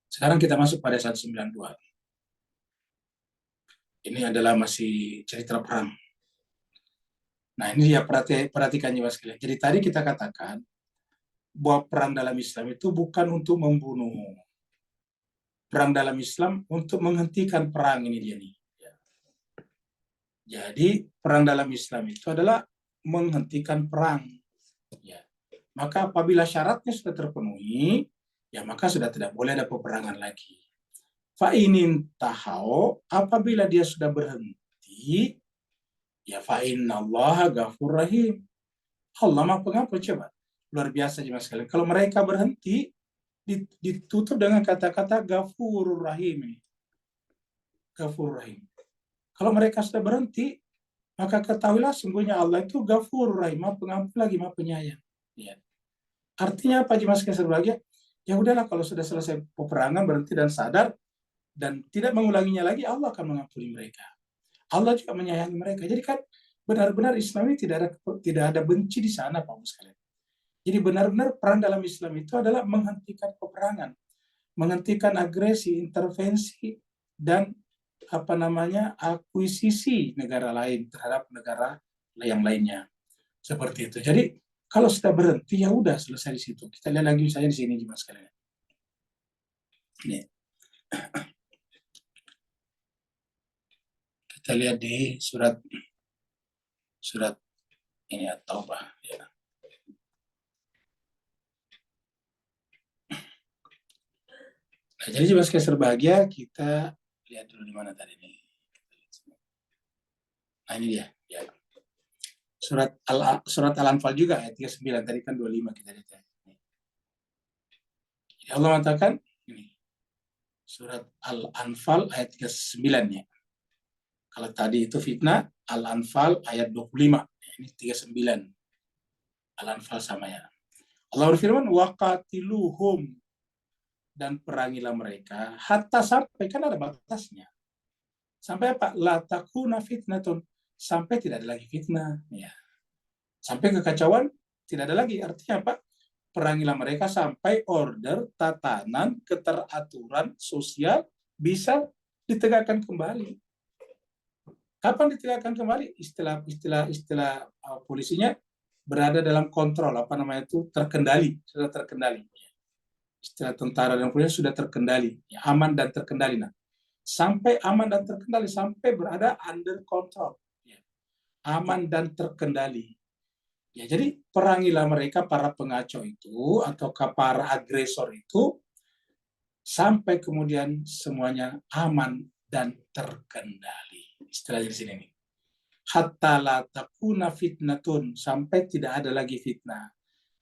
Sekarang kita masuk pada 192. Ini adalah masih cerita perang. Nah, ini dia, perhatikan ya Mas. Jadi tadi kita katakan bahwa perang dalam Islam itu bukan untuk membunuh. Perang dalam Islam untuk menghentikan perang, ini dia nih. Jadi perang dalam Islam itu adalah menghentikan perang. Ya. Maka apabila syaratnya sudah terpenuhi, ya maka sudah tidak boleh ada peperangan lagi. Fa'inin tahau, apabila dia sudah berhenti, ya fa'innallaha ghafur rahim. Allah Maha Pengampun. Coba, luar biasa jemaah sekalian. Kalau mereka berhenti, ditutup dengan kata-kata ghafurur rahim. Ghafurur rahim. Kalau mereka sudah berhenti, maka ketahuilah sungguhnya Allah itu ghafurur rahim, Maha Pengampun lagi Maha Penyayang. Ya. Artinya apa jemaah sekalian berbahagia? Ya udahlah, kalau sudah selesai peperangan, berhenti dan sadar dan tidak mengulanginya lagi, Allah akan mengampuni mereka. Allah juga menyayangi mereka. Jadi kan benar-benar Islam ini tidak ada benci di sana, Pak sekalian. Jadi benar-benar peran dalam Islam itu adalah menghentikan peperangan, menghentikan agresi, intervensi, dan akuisisi negara lain terhadap negara yang lainnya. Seperti itu. Jadi kalau sudah berhenti, ya udah selesai di situ. Kita lihat lagi misalnya di sini jemaah sekalian. Ini. Kita lihat di surat ini At-Taubah, ya. Nah, jadi jemaah sekalian berbahagia, kita lihat dulu di mana tadi nih. Nah ini dia. Ya. Surat Al-Anfal juga ayat 39, tadi kan 25 kita lihat. Ya, Allah mengatakan ini. Surat Al-Anfal ayat 39 ya. Kalau tadi itu fitnah, Al-Anfal ayat 25. Ya, ini 39. Al-Anfal sama ya. Allah berfirman, waqatiluhum, dan perangilah mereka, hatta sampai, kan ada batasnya. Sampai apa? La takuna fitnatun, sampai tidak ada lagi fitnah. Ya. Sampai kekacauan, tidak ada lagi. Artinya apa? Perangilah mereka sampai order, tatanan, keteraturan sosial bisa ditegakkan kembali. Kapan ditegakkan kembali? Istilah polisinya berada dalam kontrol, terkendali, sudah terkendali. Istilah tentara dan polisi sudah terkendali, ya, aman dan terkendali. Nah, sampai aman dan terkendali, sampai berada under control, ya, aman dan terkendali. Ya, jadi perangilah mereka para pengacau itu atau para agresor itu sampai kemudian semuanya aman dan terkendali. Istilahnya di sini nih. Hatta la takuna fitnatun, sampai tidak ada lagi fitnah,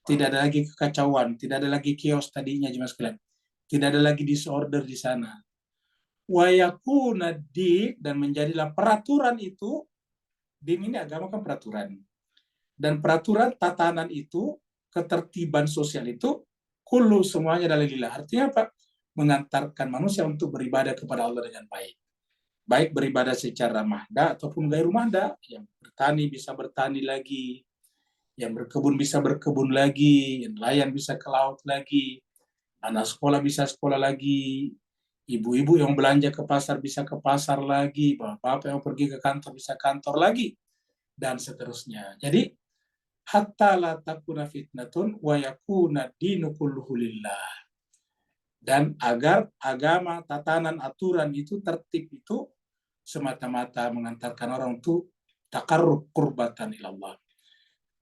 tidak ada lagi kekacauan, tidak ada lagi chaos tadinya jemaah sekalian, tidak ada lagi disorder di sana. Wa yakuna din, dan menjadilah peraturan itu, din ini agama kan peraturan, dan peraturan tatanan itu, ketertiban sosial itu, kullu, semuanya adalah lillah. Artinya apa? Mengantarkan manusia untuk beribadah kepada Allah dengan baik. Baik beribadah secara mahda ataupun gairu mahda. Yang bertani bisa bertani lagi, yang berkebun bisa berkebun lagi, yang nelayan bisa ke laut lagi, anak sekolah bisa sekolah lagi, ibu-ibu yang belanja ke pasar bisa ke pasar lagi, bapak-bapak yang pergi ke kantor bisa kantor lagi, dan seterusnya. Jadi hatta la takuna fitnatun wa yakuna dinu kulluhu lillah. Dan agar agama, tatanan, aturan itu, tertib itu semata-mata mengantarkan orang untuk takarrub qurbatan ilallah.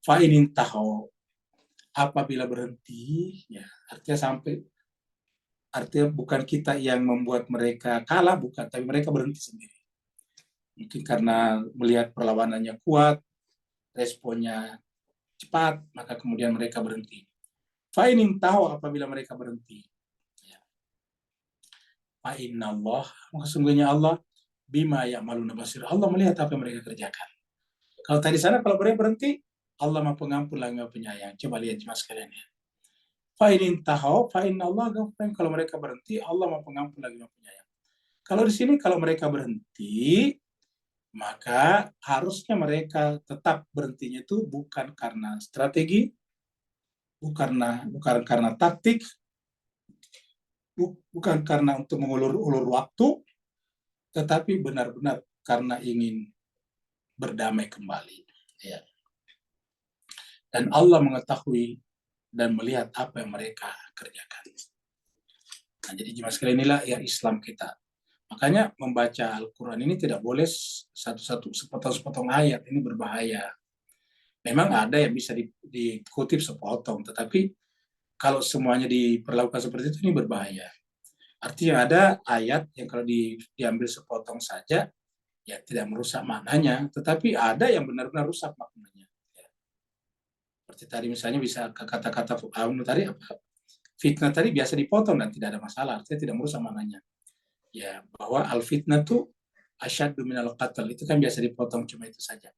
Fa'inin tahu, apabila berhenti, ya, artinya bukan kita yang membuat mereka kalah, bukan, tapi mereka berhenti sendiri. Mungkin karena melihat perlawanannya kuat, responnya cepat, maka kemudian mereka berhenti. Fa'inin tahu, apabila mereka berhenti. Fa'innallah, sesungguhnya Allah bima ya'maluna basir. Allah melihat apa yang mereka kerjakan. Kalau tadi sana kalau mereka berhenti, Allah Maha Pengampun lagi Maha Penyayang. Coba lihat jemaah sekalian ya. Fa'in tahu, fa'innallah ghafurun. Kalau mereka berhenti, Allah Maha Pengampun lagi Maha Penyayang. Kalau di sini kalau mereka berhenti, maka harusnya mereka tetap berhentinya itu bukan karena strategi, bukan karena taktik, bukan karena untuk mengulur-ulur waktu, tetapi benar-benar karena ingin berdamai kembali. Ya. Dan Allah mengetahui dan melihat apa yang mereka kerjakan. Nah, jadi jemaah sekalian, inilah ya Islam kita. Makanya membaca Al-Quran ini tidak boleh satu-satu, sepotong-sepotong ayat, ini berbahaya. Memang ada yang bisa dikutip sepotong, tetapi kalau semuanya diperlakukan seperti itu, ini berbahaya. Artinya ada ayat yang kalau diambil sepotong saja, ya tidak merusak maknanya, tetapi ada yang benar-benar rusak maknanya. Ya. Seperti tadi misalnya bisa kata-kata tadi apa? Fitnah tadi biasa dipotong dan tidak ada masalah, artinya tidak merusak maknanya. Ya, bahwa al-fitnah tu asyaddu minal qatl, itu kan biasa dipotong, cuma itu saja.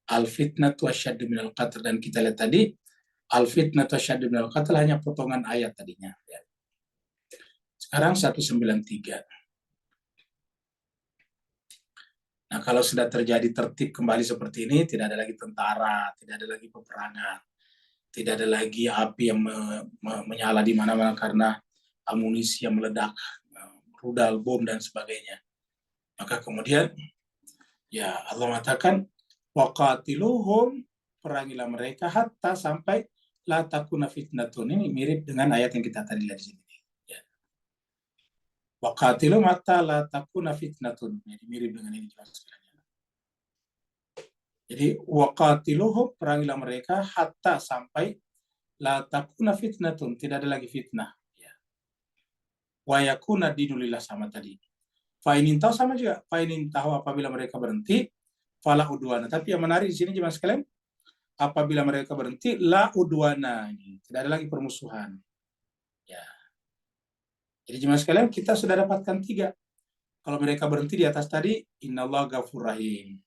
Al-fitnah tu asyaddu minal qatl, dan kita lihat tadi al-fitnah tu asyaddu minal qatl hanya potongan ayat tadinya. Ya. Sekarang 193. Nah, kalau sudah terjadi tertib kembali seperti ini, tidak ada lagi tentara, tidak ada lagi peperangan, tidak ada lagi api yang menyala di mana-mana karena amunisi yang meledak, rudal, bom, dan sebagainya. Maka kemudian, ya Allah mengatakan, waqatiluhum, perangilah mereka, hatta sampai la takuna fitnatun. Ini mirip dengan ayat yang kita tadi lihat di sini. Waqatilu hatta la takuna fitnatun. Jadi mirip dengan ini juga sekalian. Jadi waqatiluhum, perangilah mereka, hatta sampai la takuna fitnatun, tidak ada lagi fitnah. Ya. Wa yakuna dinulillah, sama tadi. Fa'inin tahu sama juga. Fa'inin tahu, apabila mereka berhenti, fala udwana. Tapi yang menarik di sini jemaah sekalian, apabila mereka berhenti, la udwana. Tidak ada lagi permusuhan. Ya. Jadi jemaah sekalian, kita sudah dapatkan 3. Kalau mereka berhenti di atas tadi, innallaha ghafur rahim.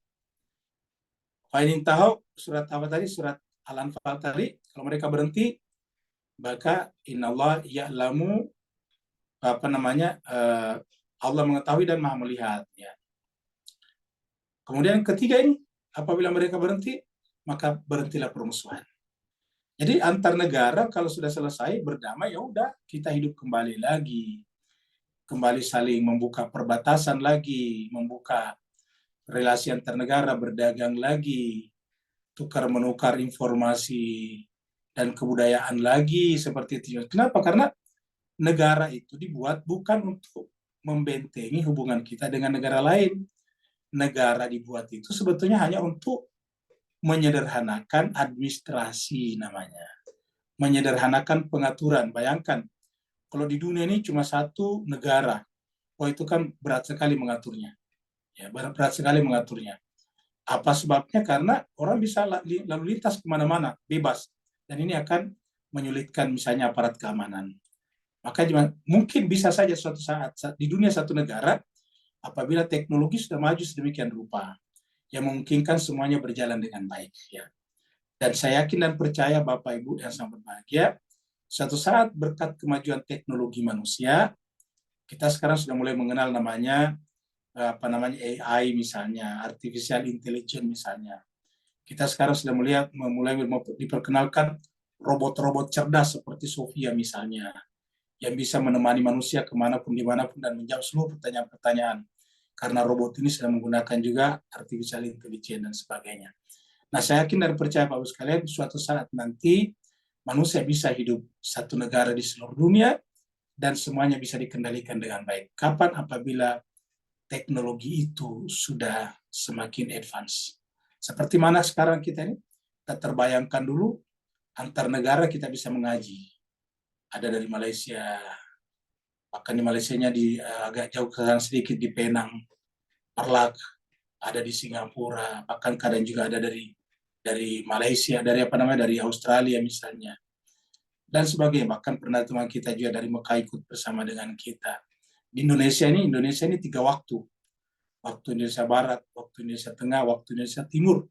Fa'in tahu surat apa tadi? Surat Al-Anfal tadi. Kalau mereka berhenti, maka innallaha ya'lamu Allah mengetahui dan maha melihat. Ya. Kemudian ketiga ini, apabila mereka berhenti, maka berhentilah permusuhan. Jadi antar negara kalau sudah selesai berdamai, ya udah kita hidup kembali lagi, kembali saling membuka perbatasan lagi, membuka relasi antar negara, berdagang lagi, tukar menukar informasi dan kebudayaan lagi seperti itu. Kenapa? Karena negara itu dibuat bukan untuk membentengi hubungan kita dengan negara lain. Negara dibuat itu sebetulnya hanya untuk menyederhanakan administrasi namanya. Menyederhanakan pengaturan. Bayangkan, kalau di dunia ini cuma satu negara, wah itu kan berat sekali mengaturnya. Ya, berat sekali mengaturnya. Apa sebabnya? Karena orang bisa lalu lintas kemana-mana, bebas. Dan ini akan menyulitkan misalnya aparat keamanan. Maka mungkin bisa saja suatu saat di dunia satu negara, apabila teknologi sudah maju sedemikian rupa, yang memungkinkan semuanya berjalan dengan baik. Ya. Dan saya yakin dan percaya Bapak Ibu yang sangat berbahagia, suatu saat berkat kemajuan teknologi manusia, kita sekarang sudah mulai mengenal namanya AI misalnya, artificial intelligence misalnya. Kita sekarang sudah mulai diperkenalkan robot-robot cerdas seperti Sophia misalnya, yang bisa menemani manusia kemanapun, dimanapun, dan menjawab seluruh pertanyaan-pertanyaan. Karena robot ini sudah menggunakan juga artificial intelligence dan sebagainya. Nah, saya yakin dan percaya Bapak Ibu sekalian, suatu saat nanti manusia bisa hidup satu negara di seluruh dunia dan semuanya bisa dikendalikan dengan baik. Kapan? Apabila teknologi itu sudah semakin advance. Seperti mana sekarang kita ini? Kita terbayangkan dulu, antar negara kita bisa mengaji. Ada dari Malaysia, bahkan di Malaysianya agak jauh ke sana sedikit di Penang, Perlak, ada di Singapura, bahkan kadang juga ada dari Malaysia, dari Australia misalnya, dan sebagainya. Bahkan pernah teman kita juga dari Mekah ikut bersama dengan kita. Di Indonesia ini 3 waktu. Waktu Indonesia Barat, waktu Indonesia Tengah, waktu Indonesia Timur.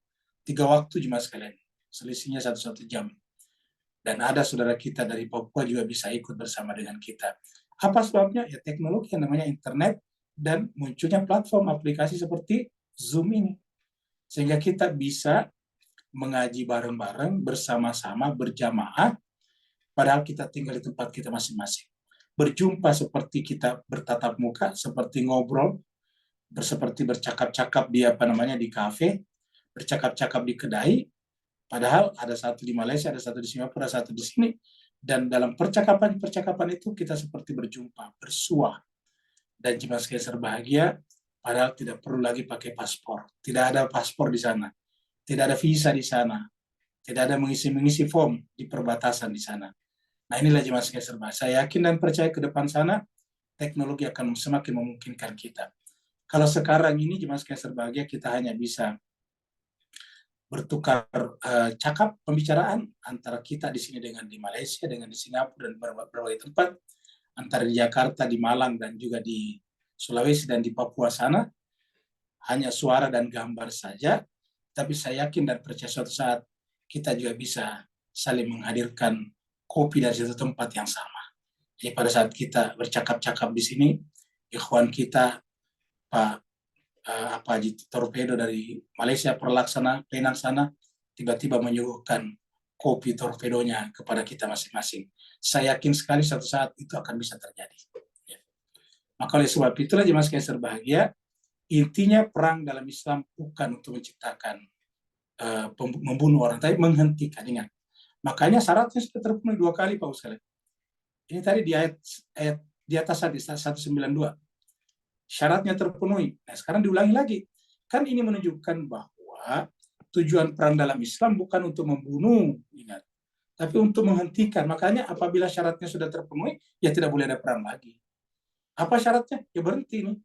3 waktu jemaah sekalian. Selisihnya 1 jam. Dan ada saudara kita dari Papua juga bisa ikut bersama dengan kita. Apa sebabnya? Ya teknologi yang namanya internet dan munculnya platform aplikasi seperti Zoom ini. Sehingga kita bisa mengaji bareng-bareng, bersama-sama, berjamaah, padahal kita tinggal di tempat kita masing-masing. Berjumpa seperti kita bertatap muka, seperti ngobrol, seperti bercakap-cakap di kafe, bercakap-cakap di kedai, padahal ada satu di Malaysia, ada satu di Singapura, ada satu di sini. Dan dalam percakapan itu kita seperti berjumpa, bersua. Dan jemaah sekalian berbahagia, padahal tidak perlu lagi pakai paspor. Tidak ada paspor di sana. Tidak ada visa di sana. Tidak ada mengisi form di perbatasan di sana. Nah inilah jemaah sekalian berbahagia. Saya yakin dan percaya ke depan sana, teknologi akan semakin memungkinkan kita. Kalau sekarang ini jemaah sekalian berbahagia, kita hanya bisa bertukar cakap pembicaraan antara kita di sini dengan di Malaysia, dengan di Singapura dan berbagai tempat, antara di Jakarta, di Malang dan juga di Sulawesi dan di Papua sana, hanya suara dan gambar saja. Tapi saya yakin dan percaya suatu saat kita juga bisa saling menghadirkan kopi dari satu tempat yang sama. Jadi pada saat kita bercakap-cakap di sini, ikhwan kita Pak Haji Torpedo dari Malaysia Perlaksana Penang sana tiba-tiba menyuguhkan kopi torpedonya kepada kita masing-masing. Saya yakin sekali suatu saat itu akan bisa terjadi. Ya. Maka oleh sebab itulah jemaah sekalian berbahagia, intinya perang dalam Islam bukan untuk menciptakan membunuh orang, tapi menghentikan. Ingat, makanya syaratnya sudah terpenuhi 2 kali Pak Ustaz. Ini tadi di ayat di atas tadi 192. Syaratnya terpenuhi. Nah, sekarang diulangi lagi. Kan ini menunjukkan bahwa tujuan perang dalam Islam bukan untuk membunuh, ingat, tapi untuk menghentikan. Makanya apabila syaratnya sudah terpenuhi, ya tidak boleh ada perang lagi. Apa syaratnya? Ya berhenti nih.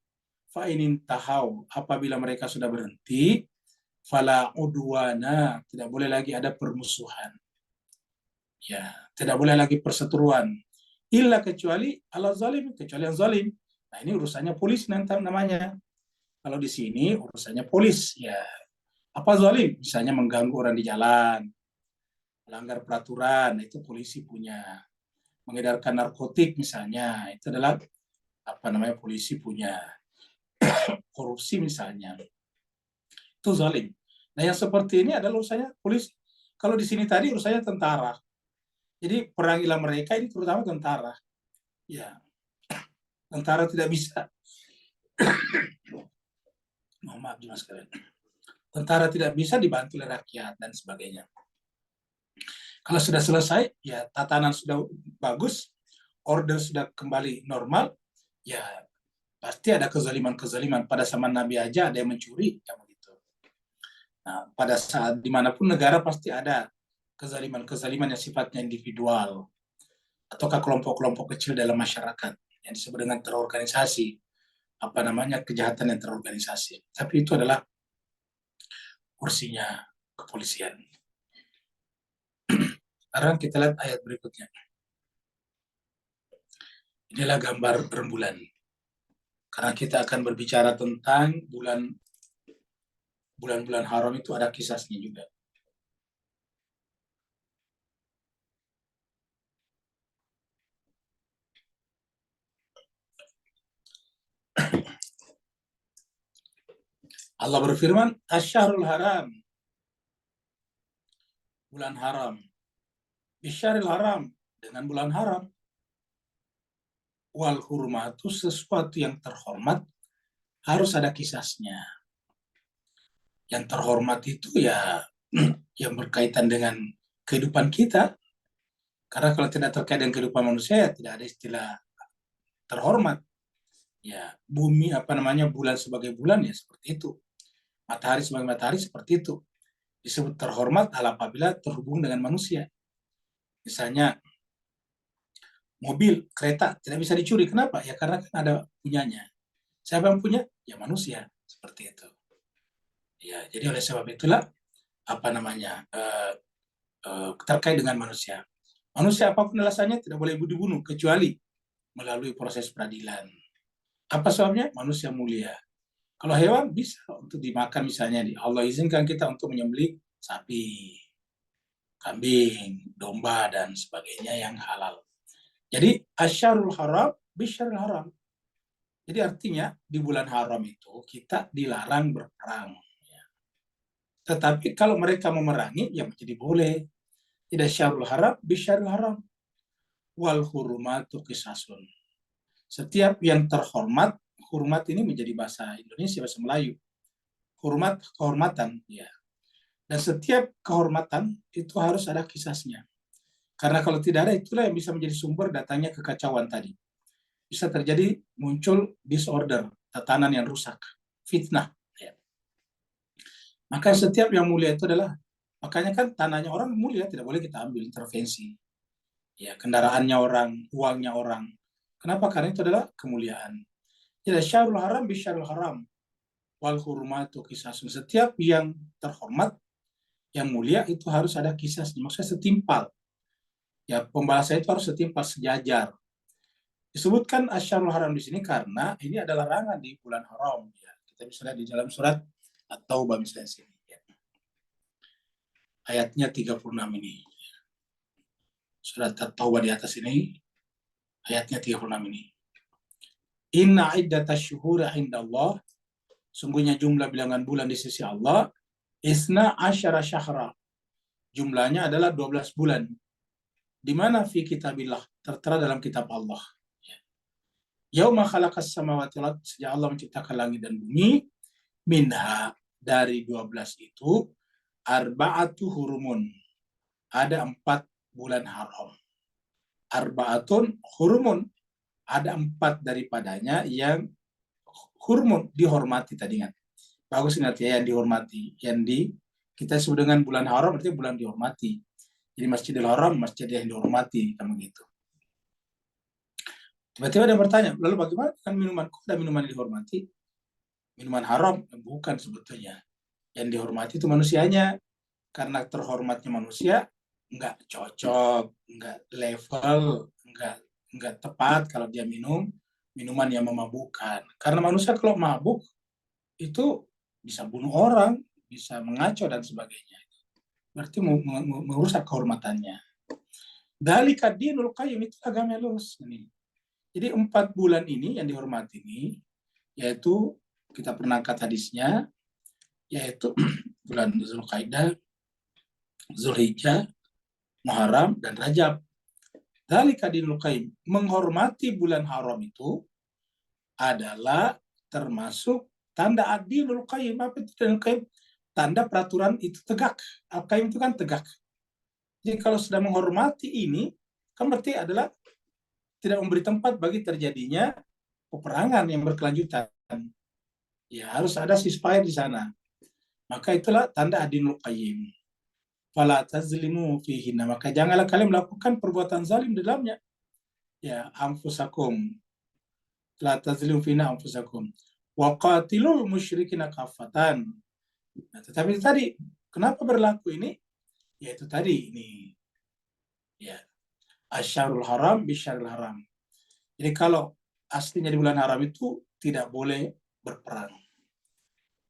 Fa'inin tahau. Apabila mereka sudah berhenti, Fala udwana, tidak boleh lagi ada permusuhan. Ya, tidak boleh lagi perseteruan. Illa kecuali ala zalim, kecuali yang zalim. Nah, ini urusannya polisi nanti namanya. Kalau di sini urusannya polis, ya. Apa zalim? Misalnya mengganggu orang di jalan, melanggar peraturan, itu polisi punya. Mengedarkan narkotik misalnya, itu adalah apa namanya, polisi punya. Korupsi misalnya, itu zalim. Nah, yang seperti ini adalah urusannya polisi. Kalau di sini tadi urusannya tentara. Jadi perangilah mereka ini terutama tentara. Ya, tentara tidak bisa. Mohon maaf Mas kalian. Tentara tidak bisa dibantu oleh rakyat dan sebagainya. Kalau sudah selesai, ya tatanan sudah bagus, order sudah kembali normal, ya pasti ada kezaliman-kezaliman. Pada zaman Nabi aja ada yang mencuri, yang begitu. Nah, pada saat dimanapun negara pasti ada kezaliman-kezaliman yang sifatnya individual, ataukah kelompok-kelompok kecil dalam masyarakat yang disebut dengan terorganisasi, apa namanya, kejahatan yang terorganisasi. Tapi itu adalah kursinya kepolisian. Sekarang kita lihat ayat berikutnya. Inilah gambar rembulan. Karena kita akan berbicara tentang bulan-bulan haram, itu ada kisahnya juga. Allah berfirman, Asy-syahrul haram, bulan haram. Bisyaril haram, dengan bulan haram. Wal hurmatu, sesuatu yang terhormat harus ada kisahnya. Yang terhormat itu ya yang berkaitan dengan kehidupan kita. Karena kalau tidak terkait dengan kehidupan manusia, ya tidak ada istilah terhormat. Ya, bumi apa namanya, bulan sebagai bulan ya seperti itu. Matahari sebagai matahari seperti itu. Disebut terhormat apabila terhubung dengan manusia. Misalnya mobil, kereta tidak bisa dicuri. Kenapa? Ya karena kan ada punyanya. Siapa yang punya? Ya manusia. Seperti itu. Ya, jadi oleh sebab itulah apa namanya, terkait dengan manusia. Manusia apapun alasannya tidak boleh dibunuh kecuali melalui proses peradilan. Apa sebabnya? Manusia mulia. Kalau hewan bisa untuk dimakan, misalnya Allah izinkan kita untuk menyembelih sapi, kambing, domba dan sebagainya yang halal. Jadi asyarul haram bisyarul haram. Jadi artinya di bulan haram itu kita dilarang berperang. Tetapi kalau mereka memerangi, ya menjadi boleh. Tidak syarul haram bisyarul haram. Wal hurmatu qisasun. Setiap yang terhormat, hormat ini menjadi bahasa Indonesia, bahasa Melayu. Hormat, kehormatan, ya. Dan setiap kehormatan itu harus ada kisahnya. Karena kalau tidak ada, itulah yang bisa menjadi sumber datangnya kekacauan tadi. Bisa terjadi muncul disorder, tatanan yang rusak, fitnah. Ya. Maka setiap yang mulia itu adalah, makanya kan tanahnya orang mulia, tidak boleh kita ambil intervensi. Ya, kendaraannya orang, uangnya orang. Kenapa? Karena itu adalah kemuliaan. Jadi syarul haram bisyarul haram. Wal hurmatu qisasun. Setiap yang terhormat, yang mulia itu harus ada kisahnya. Maksudnya setimpal. Ya, pembalasan itu harus setimpal, sejajar. Disebutkan asyarul haram di sini karena ini adalah larangan di bulan haram. Ya, kita bisa lihat di dalam surat At-Taubah misalnya sini. Ya. Ayatnya 36 ini. Surat At-Taubah di atas ini, ayatnya 36 ini. Inna iddatash syuhuri indallah, sungguhnya jumlah bilangan bulan di sisi Allah, isna asyara syahra, jumlahnya adalah 12 bulan. Di mana fi kitabillah, tertera dalam kitab Allah. Yauma khalaqas samawati wal ardh, sejak Allah menciptakan langit dan bumi, minha, dari 12 itu, arba'atu hurumun, ada 4 bulan haram. Arba'atun hurumun, ada 4 daripadanya yang hurumun, dihormati tadi kan. Bagus ingat ya, yang dihormati. Kita sebut dengan bulan haram, berarti bulan dihormati. Jadi Masjidil Haram, masjid yang dihormati, kan begitu. Tiba-tiba ada yang bertanya, lalu bagaimana dengan minuman? Kok ada minuman yang dihormati? Minuman haram? Bukan sebetulnya. Yang dihormati itu manusianya. Karena terhormatnya manusia nggak cocok, nggak level, nggak tepat kalau dia minum minuman yang memabukkan. Karena manusia kalau mabuk itu bisa bunuh orang, bisa mengacau dan sebagainya. Berarti merusak kehormatannya. Dzalika dinul qayyim, itu agama yang lurus ini. Jadi 4 bulan ini yang dihormati ini, yaitu kita pernah angkat hadisnya, yaitu bulan Zulqaidah, Zulhijjah, Muharram, dan Rajab. Dzalika dinul qayyim, menghormati bulan haram itu adalah termasuk tanda ad-dinul qayyim. Apa itu dinul qayyim? Tanda peraturan itu tegak. Al-qayyim itu kan tegak. Jadi kalau sudah menghormati ini, kan berarti adalah tidak memberi tempat bagi terjadinya peperangan yang berkelanjutan. Ya, harus ada ceasefire di sana. Maka itulah tanda ad-dinul qayyim. Fala tazlimu fihinna, maka janganlah kalian melakukan perbuatan zalim di dalamnya. Ya, anfusakum. La tazlimu fihinna anfusakum. Wa qatilul musyrikina kafatan. Nah, tetapi tadi, kenapa berlaku ini? Yaitu tadi ini. Ya, asyarul haram bisyarul haram. Jadi kalau aslinya di bulan haram itu tidak boleh berperang.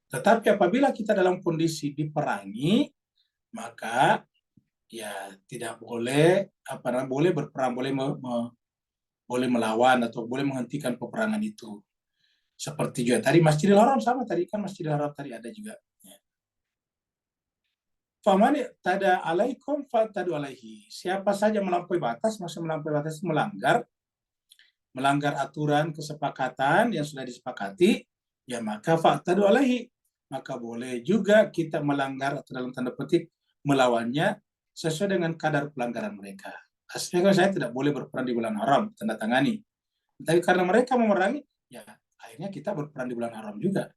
Tetapi apabila kita dalam kondisi diperangi, maka ya tidak boleh boleh berperang, boleh melawan atau boleh menghentikan peperangan itu. Seperti juga tadi Masjidil Haram sama tadi kan, Masjidil Haram tadi ada juga. Famani tada alaikum fatadu alaihi. Siapa saja melampaui batas, maksud melampaui batas itu melanggar aturan kesepakatan yang sudah disepakati, ya maka fatadu alaihi. Maka boleh juga kita melanggar atau dalam tanda petik melawannya sesuai dengan kadar pelanggaran mereka. Aslinya saya tidak boleh berperan di bulan haram, tanda tangani. Tapi karena mereka memerangi, ya akhirnya kita berperan di bulan haram juga.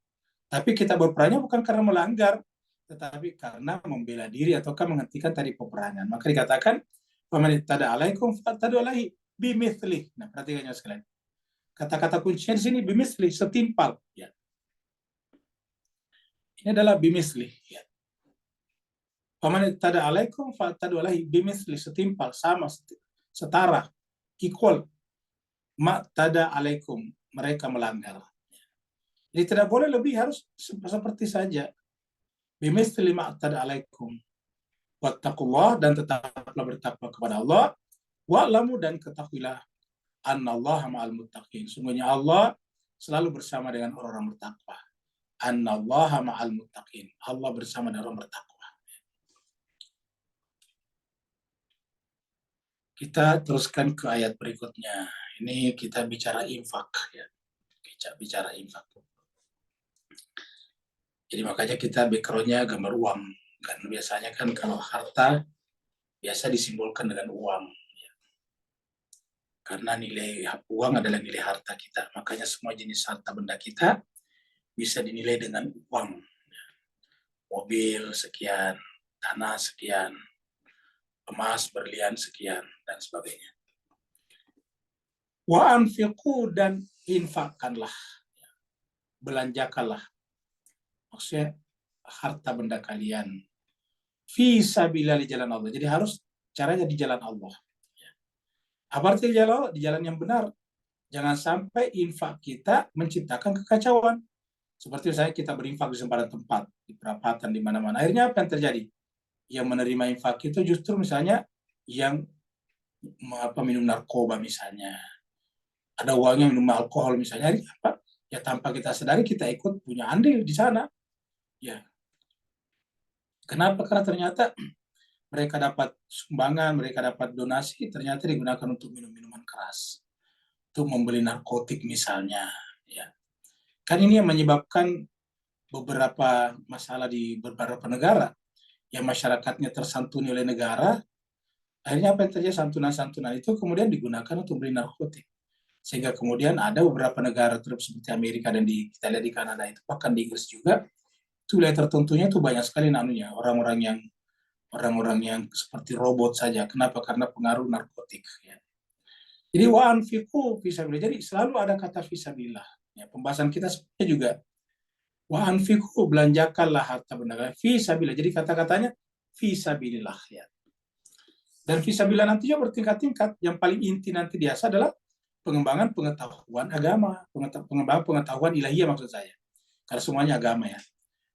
Tapi kita berperannya bukan karena melanggar, tetapi karena membela diri ataukah menghentikan tadi peperangan. Maka dikatakan, "Faman tada alaikum fatadu alaihi bimithli." Nah, perhatikan sekalian. Kata-kata kuncinya di sini bimithli, setimpal. Ya. Ini adalah bimithli. Ya. Faman tada alaikum fatadu alaihi bimithli, setimpal, sama, setara, equal. Ma tada alaikum, mereka melanggar. Jadi tidak boleh lebih, harus seperti saja. Bimithli ma tada alaikum. Wattaqullah, dan tetaplah bertakwa kepada Allah. Wa'lamu, dan ketahuilah annallaha ma'al muttaqin. Sungguhnya Allah selalu bersama dengan orang-orang bertakwa. Annallaha ma'al muttaqin. Allah bersama dengan orang bertakwa. Kita teruskan ke ayat berikutnya. Ini kita bicara infak ya. Kita bicara infak. Jadi makanya kita background-nya gambar uang. Kan biasanya kan kalau harta biasa disimbolkan dengan uang. Ya. Karena nilai uang adalah nilai harta kita. Makanya semua jenis harta benda kita bisa dinilai dengan uang. Ya. Mobil sekian, tanah sekian, emas, berlian sekian, dan sebagainya. Wa anfiqu, dan infakkanlah. Ya. Belanjakanlah. Maksudnya harta benda kalian. Fi sabilillah, di jalan Allah. Jadi harus caranya di jalan Allah. Apa arti jalan Allah? Di jalan yang benar. Jangan sampai infak kita menciptakan kekacauan. Seperti misalnya kita berinfak di sembarang tempat, di perapatan, di mana-mana. Akhirnya apa yang terjadi? Yang menerima infak itu justru misalnya yang minum narkoba misalnya. Ada uangnya minum alkohol misalnya. Akhirnya apa? Ya tanpa kita sadari kita ikut punya andil di sana. Ya. Kenapa? Karena ternyata mereka dapat sumbangan, mereka dapat donasi, ternyata digunakan untuk minum-minuman keras, untuk membeli narkotik misalnya. Ya. Kan ini yang menyebabkan beberapa masalah di beberapa negara, yang masyarakatnya tersantuni oleh negara, akhirnya apa yang terjadi? Santunan-santunan itu kemudian digunakan untuk beli narkotik. Sehingga kemudian ada beberapa negara seperti Amerika dan kita lihat di Kanada itu, bahkan di Inggris juga, itu wilayah tertentunya itu banyak sekali namanya orang-orang yang seperti robot saja. Kenapa? Karena pengaruh narkotik. Ya. Jadi wa anfiqu fisabilillah. Jadi selalu ada kata fisabilillah. Ya, pembahasan kita sebenarnya juga Wa anfiqu, belanjakanlah harta benda kalian fi sabilillah. Jadi kata-katanya fi sabilillah ya. Dan fi sabilillah nantinya bertingkat-tingkat. Yang paling inti nanti biasa adalah pengembangan pengetahuan agama, pengembangan pengetahuan ilahiyah maksud saya. Karena semuanya agama ya.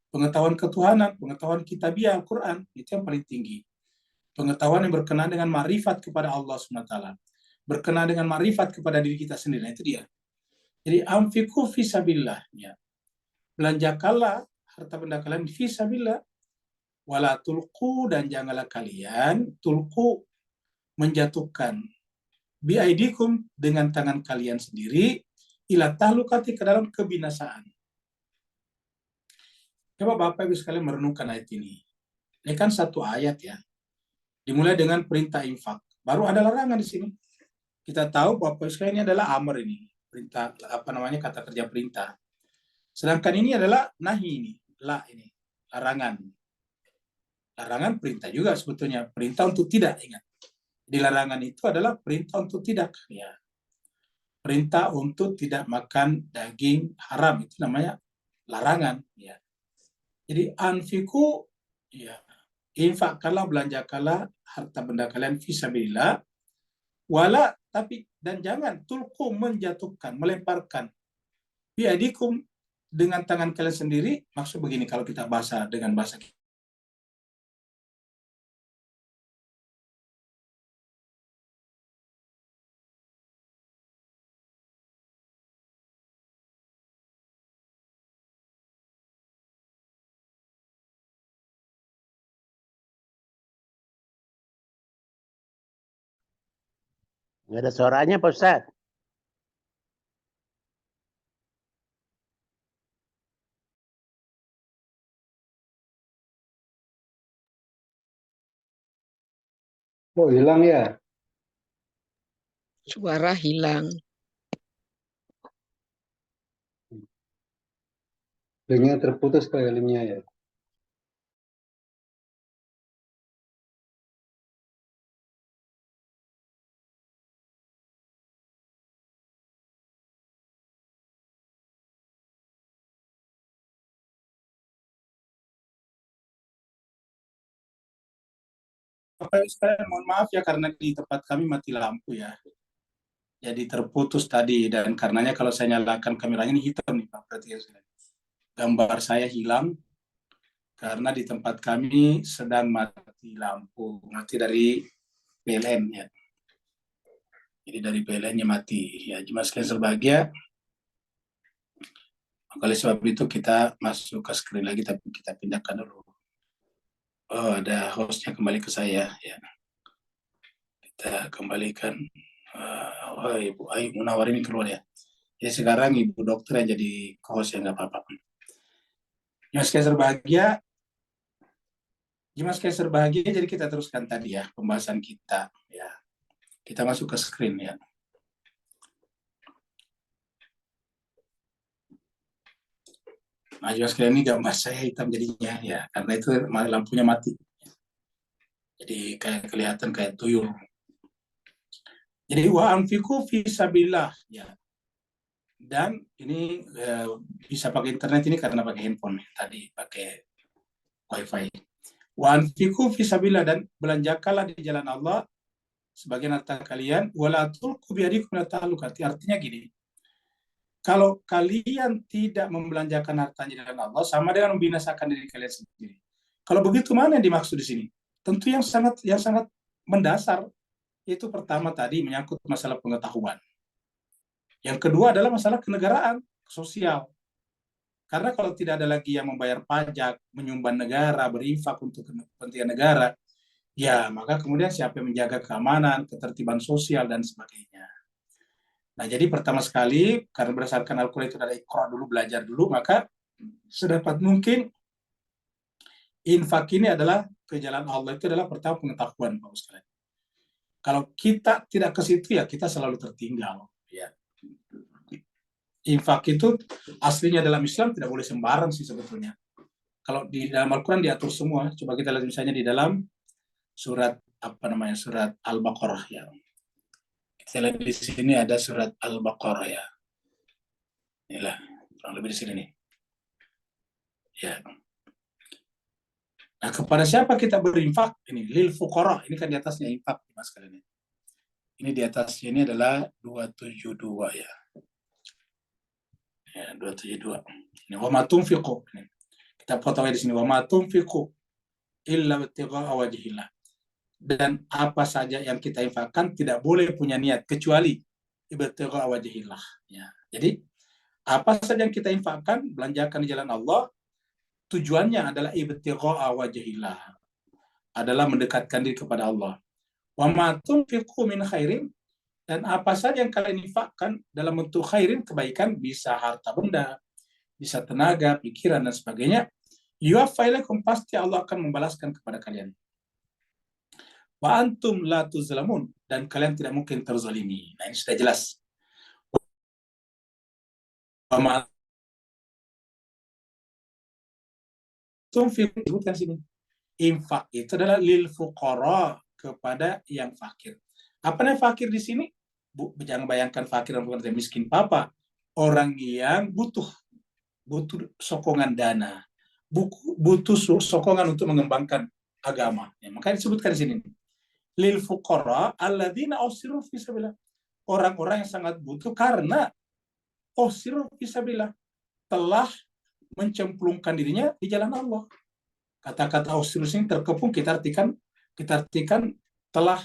Pengetahuan ketuhanan, pengetahuan kitabiah Al-Quran, itu yang paling tinggi. Pengetahuan yang berkenaan dengan marifat kepada Allah SWT. Berkenaan dengan marifat kepada diri kita sendiri. Nah, itu dia. Jadi anfiqu fi sabilillah ya. Belanjakanlah harta benda kalian fi sabilillah. Wala tulqu, dan janganlah kalian tulqu, menjatuhkan biaidikum, dengan tangan kalian sendiri, ila tahlukati, ke dalam kebinasaan. Coba Bapak Ibu sekalian merenungkan ayat ini. Ini kan satu ayat ya. Dimulai dengan perintah infak. Baru ada larangan di sini. Kita tahu Bapak Ibu sekalian ini adalah amr ini. Perintah, kata kerja perintah. Sedangkan ini adalah nahi ini. Ini. Larangan. Larangan perintah juga sebetulnya. Perintah untuk tidak, ingat. Di larangan itu adalah perintah untuk tidak. Ya. Perintah untuk tidak makan daging haram. Itu namanya larangan. Ya. Jadi anfiku, ya, infakkanlah, belanjakanlah harta benda kalian fisabilillah, wala, tapi, dan jangan tulku, menjatuhkan, melemparkan, biadikum, dengan tangan kalian sendiri. Maksud begini, kalau kita bahasa dengan bahasa kita, Nggak ada suaranya, Pak Ustaz. Oh, hilang ya? Suara hilang. Linknya terputus kayak linknya ya. Bapak Ibu sekalian, mohon maaf ya karena di tempat kami mati lampu ya. Jadi terputus tadi, dan karenanya kalau saya nyalakan kameranya ini hitam nih Pak. Berarti ya, gambar saya hilang karena di tempat kami sedang mati lampu, mati dari PLN ya. Jadi dari PLN-nya mati ya. Jemaah sekalian berbahagia, oleh sebab itu kita masuk ke screen lagi, tapi kita pindahkan dulu. Oh, ada hostnya kembali ke saya ya. Kita kembalikan. Ibu Ayu Munawar ini keluar ya. Jadi sekarang Ibu Dokter yang jadi host ya, nggak apa-apa. Jemaah sekalian berbahagia, jadi kita teruskan tadi ya pembahasan kita ya. Kita masuk ke screen ya. Nah, jemaah sekalian, ini gambar saya hitam jadinya ya, karena itu lampunya mati. Jadi kayak kelihatan kayak tuyul. Jadi wa anfiqu fi sabilillah ya. Dan ini bisa pakai internet ini karena pakai handphone tadi, pakai wifi. Wa anfiqu fi sabilillah, dan belanjakanlah di jalan Allah sebagian harta kalian, wala tulqu biadikum ila tahlukati. Artinya gini, kalau kalian tidak membelanjakan hartanya di jalan Allah, sama dengan membinasakan diri kalian sendiri. Kalau begitu, mana yang dimaksud di sini? Tentu yang sangat mendasar. Itu pertama tadi menyangkut masalah pengetahuan. Yang kedua adalah masalah kenegaraan, sosial. Karena kalau tidak ada lagi yang membayar pajak, menyumbang negara, berinfak untuk kepentingan negara, ya maka kemudian siapa yang menjaga keamanan, ketertiban sosial, dan sebagainya. Nah, jadi pertama sekali, karena berdasarkan Al-Quran itu dari Iqra dulu, belajar dulu, maka sedapat mungkin infak ini adalah ke jalan Allah, itu adalah pertama pengetahuan, Pak sekalian. Kalau kita tidak ke situ, ya kita selalu tertinggal. Ya. Infak itu aslinya dalam Islam tidak boleh sembarang sih sebetulnya. Kalau di dalam Al-Quran diatur semua. Coba kita lihat misalnya di dalam surat surat Al-Baqarah ya. Kita lihat di sini ada surat Al-Baqarah ya. Inilah kurang lebih di sini nih. Ya. Nah, kepada siapa kita berinfak? Ini lil fuqara. Ini kan di atasnya infak, Mas kalian. Ini di atasnya ini adalah 272 ya. Ya, 272. Ini wa ma tunfiqu. Kita potong di sini wa ma tunfiqu illa ibtigha'a wajhillah. Dan apa saja yang kita infakkan tidak boleh punya niat kecuali ibtigha'a wajhillah. Ya. Jadi apa saja yang kita infakkan, belanjakan di jalan Allah, tujuannya adalah ibtigha'a wajhillah, adalah mendekatkan diri kepada Allah. Wa ma tunfiqu min khairin, dan apa saja yang kalian infakkan dalam bentuk khairin, kebaikan, bisa harta benda, bisa tenaga, pikiran, dan sebagainya, yuwaffa ilaikum, pasti Allah akan membalaskan kepada kalian. Wa antum la tuzlamun, dan kalian tidak mungkin terzalimi. Nah, ini sudah jelas. Wa ma tunfiqu, disebutkan sini. Infak itu adalah lil fuqara, kepada yang fakir. Apa yang fakir di sini? Jangan bayangkan fakir dan bukan miskin, Papa. Orang yang butuh sokongan dana, butuh sokongan untuk mengembangkan agama. Ya, makanya disebutkan di sini. Lil fuqara alladzina usiru fi sabilillah. Orang-orang yang sangat butuh karena usiru fi sabilillah, telah mencemplungkan dirinya di jalan Allah. Kata-kata usiru ini terkepung, kita artikan telah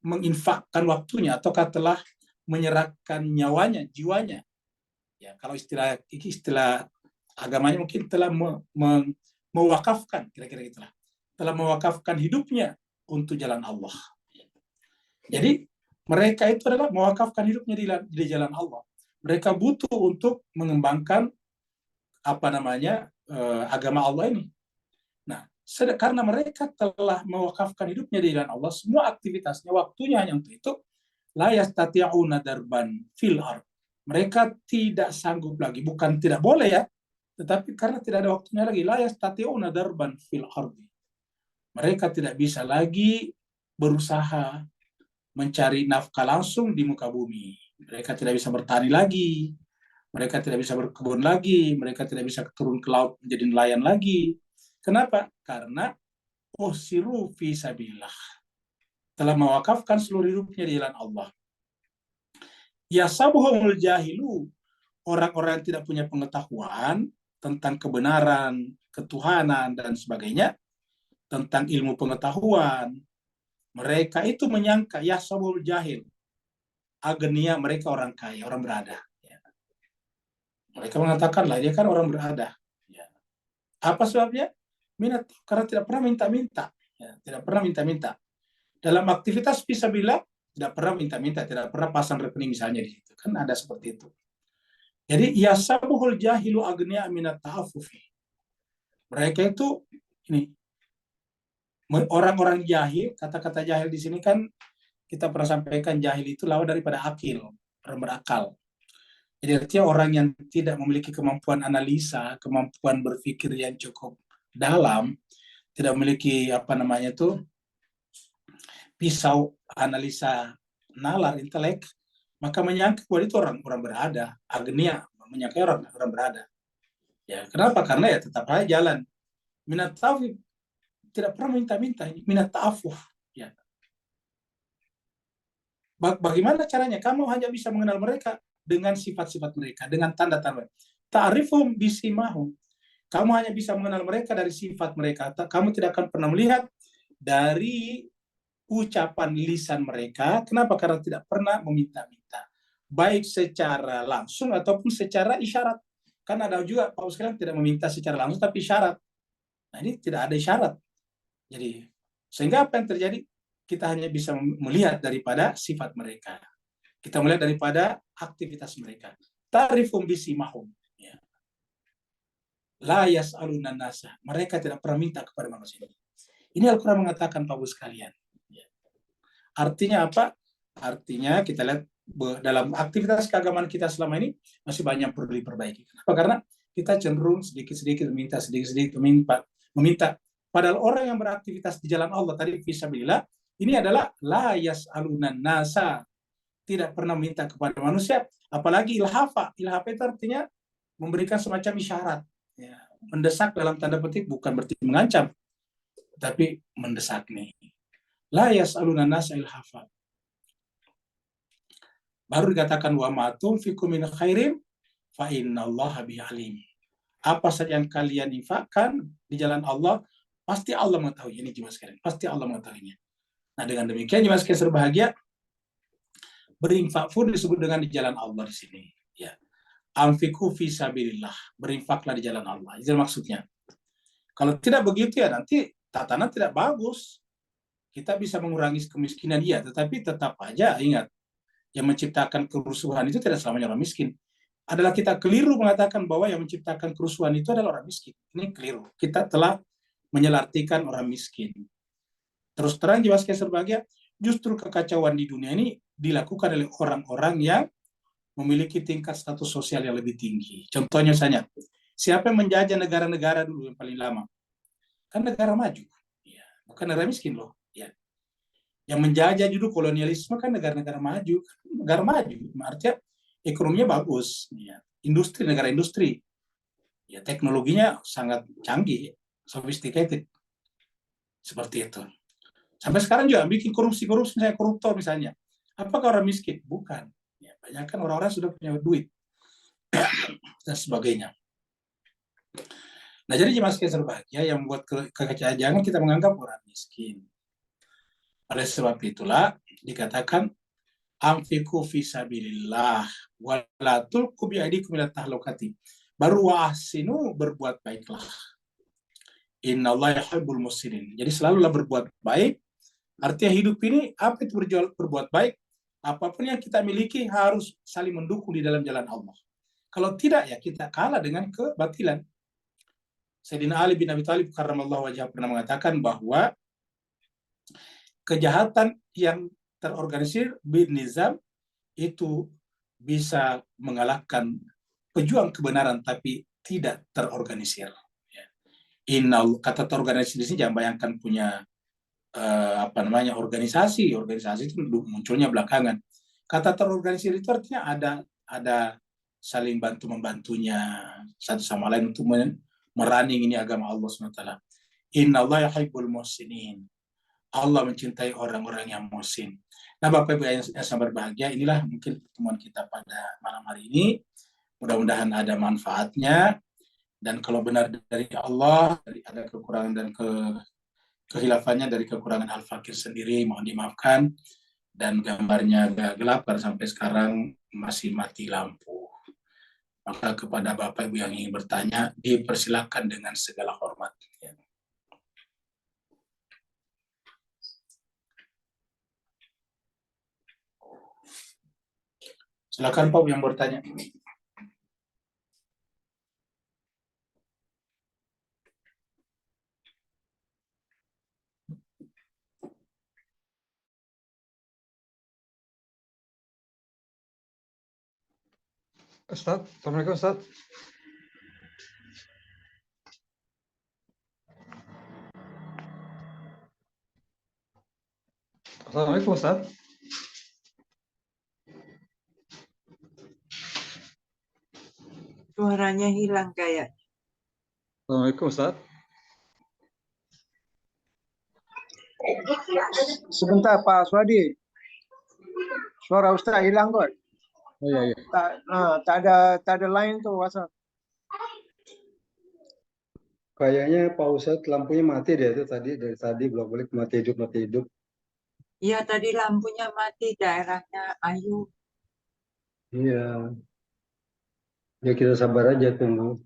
menginfakkan waktunya, ataukah telah menyerahkan nyawanya, jiwanya. Ya, kalau istilah agamanya mungkin telah mewakafkan, kira-kira itulah. Telah mewakafkan hidupnya untuk jalan Allah. Jadi mereka itu adalah mewakafkan hidupnya di jalan Allah. Mereka butuh untuk mengembangkan agama Allah ini. Nah, karena mereka telah mewakafkan hidupnya di jalan Allah, semua aktivitasnya, waktunya hanya untuk itu. La yastati'una darban fil ard. Mereka tidak sanggup lagi, bukan tidak boleh ya, tetapi karena tidak ada waktunya lagi. La yastati'una darban fil ard. Mereka tidak bisa lagi berusaha mencari nafkah langsung di muka bumi. Mereka tidak bisa bertani lagi. Mereka tidak bisa berkebun lagi. Mereka tidak bisa turun ke laut menjadi nelayan lagi. Kenapa? Karena usiru fi sabilillah, telah mewakafkan seluruh hidupnya di jalan Allah. Yasabuhumul jahilu, orang-orang yang tidak punya pengetahuan tentang kebenaran, ketuhanan, dan sebagainya, tentang ilmu pengetahuan, mereka itu menyangka yasabuhul jahil, agnia, mereka orang kaya, orang berada. Mereka mengatakan lah, dia kan orang berada. Apa sebabnya? Minat, karena tidak pernah minta-minta. Tidak pernah minta-minta. Dalam aktivitas fisabilillah, tidak pernah minta-minta, tidak pernah pasang rekening misalnya di situ. Kan ada seperti itu. Jadi, yasabuhul jahilu agniya minat ta'afufi. Mereka itu, ini, orang-orang jahil, kata-kata jahil di sini kan, kita pernah sampaikan jahil itu lawan daripada akil, orang berakal. Jadi artinya orang yang tidak memiliki kemampuan analisa, kemampuan berpikir yang cukup dalam, tidak memiliki pisau analisa nalar, intelek, maka menyangka bahwa itu orang berada, agnia, menyangka orang berada. Ya, kenapa? Karena ya tetap aja jalan. Minat ta'afuf, tidak pernah minta-minta, minat ta'afuf. Ya. Bagaimana caranya? Kamu hanya bisa mengenal mereka dengan sifat-sifat mereka, dengan tanda-tanda. Ta'rifum bisimahum. Kamu hanya bisa mengenal mereka dari sifat mereka. Kamu tidak akan pernah melihat dari ucapan lisan mereka. Kenapa? Karena tidak pernah meminta-minta. Baik secara langsung ataupun secara isyarat. Kan ada juga, Pak sekalian, tidak meminta secara langsung, tapi isyarat. Nah, ini tidak ada isyarat. Jadi, sehingga apa yang terjadi? Kita hanya bisa melihat daripada sifat mereka. Kita melihat daripada aktivitas mereka. Ta'rifum bisimahum. La yas'aluna nasa. Mereka tidak pernah minta kepada manusia. Ini Al-Quran mengatakan, Pak sekalian. Artinya apa? Artinya kita lihat dalam aktivitas keagamaan kita selama ini masih banyak perlu diperbaiki. Kenapa? Karena kita cenderung sedikit-sedikit meminta, sedikit-sedikit meminta. Padahal orang yang beraktivitas di jalan Allah tadi fisabilillah, ini adalah la yas'aluna nasa. Tidak pernah minta kepada manusia, apalagi ilhafa. Ilhafa itu artinya memberikan semacam isyarat. Ya, mendesak dalam tanda petik bukan berarti mengancam, tapi mendesak nih. La yas'aluna nasa ilhafa. Baru dikatakan wa ma tunfiqu min khairin fa innallaha bi'alim. Apa saja yang kalian infakkan di jalan Allah, pasti Allah mengetahui. Ini jemaah sekalian, pasti Allah mengetahuinya. Nah, dengan demikian jemaah sekalian berbahagia, berinfak pun disebut dengan di jalan Allah di sini. Ya. Anfiku fi sabilillah, berinfaklah di jalan Allah. Itu maksudnya. Kalau tidak begitu ya nanti tatanan tidak bagus. Kita bisa mengurangi kemiskinan iya, tetapi tetap aja ingat, yang menciptakan kerusuhan itu tidak selamanya orang miskin. Adalah kita keliru mengatakan bahwa yang menciptakan kerusuhan itu adalah orang miskin. Ini keliru. Kita telah menyelartikan orang miskin. Terus terang jiwa sekalian berbahagia, justru kekacauan di dunia ini dilakukan oleh orang-orang yang memiliki tingkat status sosial yang lebih tinggi. Contohnya misalnya, siapa yang menjajah negara-negara dulu yang paling lama? Kan negara maju, ya, bukan negara miskin loh. Ya. Yang menjajah dulu kolonialisme kan negara-negara maju, negara maju, artinya ekonominya bagus, ya. Industri, negara industri, ya, teknologinya sangat canggih, sophisticated, seperti itu. Sampai sekarang juga bikin korupsi-korupsi, misalnya koruptor misalnya. Apakah orang miskin? Bukan. Ya, banyak kan orang-orang sudah punya duit dan sebagainya. Nah, jadi jemaah sekalian berbahagia yang membuat kekecewaan, jangan kita menganggap orang miskin. Oleh sebab itulah dikatakan anfiku fisabilillah wala tulqu biaidikum ila tahlukati. Baru wahsinu, berbuat baiklah. Innallaha yuhibbul muhsinin. Jadi selalulah berbuat baik. Artinya hidup ini apa itu berbuat baik? Apapun yang kita miliki harus saling mendukung di dalam jalan Allah. Kalau tidak ya kita kalah dengan kebatilan. Sayyidina Ali bin Abi Thalib karramallahu wajhah pernah mengatakan bahwa kejahatan yang terorganisir bin nizam itu bisa mengalahkan pejuang kebenaran tapi tidak terorganisir. Kata terorganisir di sini jangan bayangkan punya organisasi itu munculnya belakangan. Kata terorganisir itu artinya ada saling bantu membantunya satu sama lain untuk merunning ini agama Allah SWT. Innallaha yuhibbul muhsinin. Allah mencintai orang-orang yang muhsin. Nah, Bapak Ibu yang sangat berbahagia, inilah mungkin pertemuan kita pada malam hari ini. Mudah-mudahan ada manfaatnya. Dan kalau benar dari Allah, ada kekurangan dan kehilafannya dari kekurangan Al-Fakir sendiri, mohon dimaafkan. Dan gambarnya agak gelap karena sampai sekarang masih mati lampu. Maka kepada Bapak Ibu yang ingin bertanya, dipersilakan dengan segala hormat. Silakan Pak yang bertanya. Ustaz, Assalamualaikum Ustaz. Assalamualaikum Ustaz. Suaranya hilang kayak. Assalamualaikum Ustaz. Sebentar Pak Swadi, suara Ustaz hilang kot. Oh iya iya. Tak ada line tu WhatsApp. Kayaknya Pak Ustadz lampunya mati deh itu tadi dari tadi bolak-balik mati hidup mati hidup. Iya, tadi lampunya mati daerahnya Ayu. Iya. Ya kita sabar aja tunggu.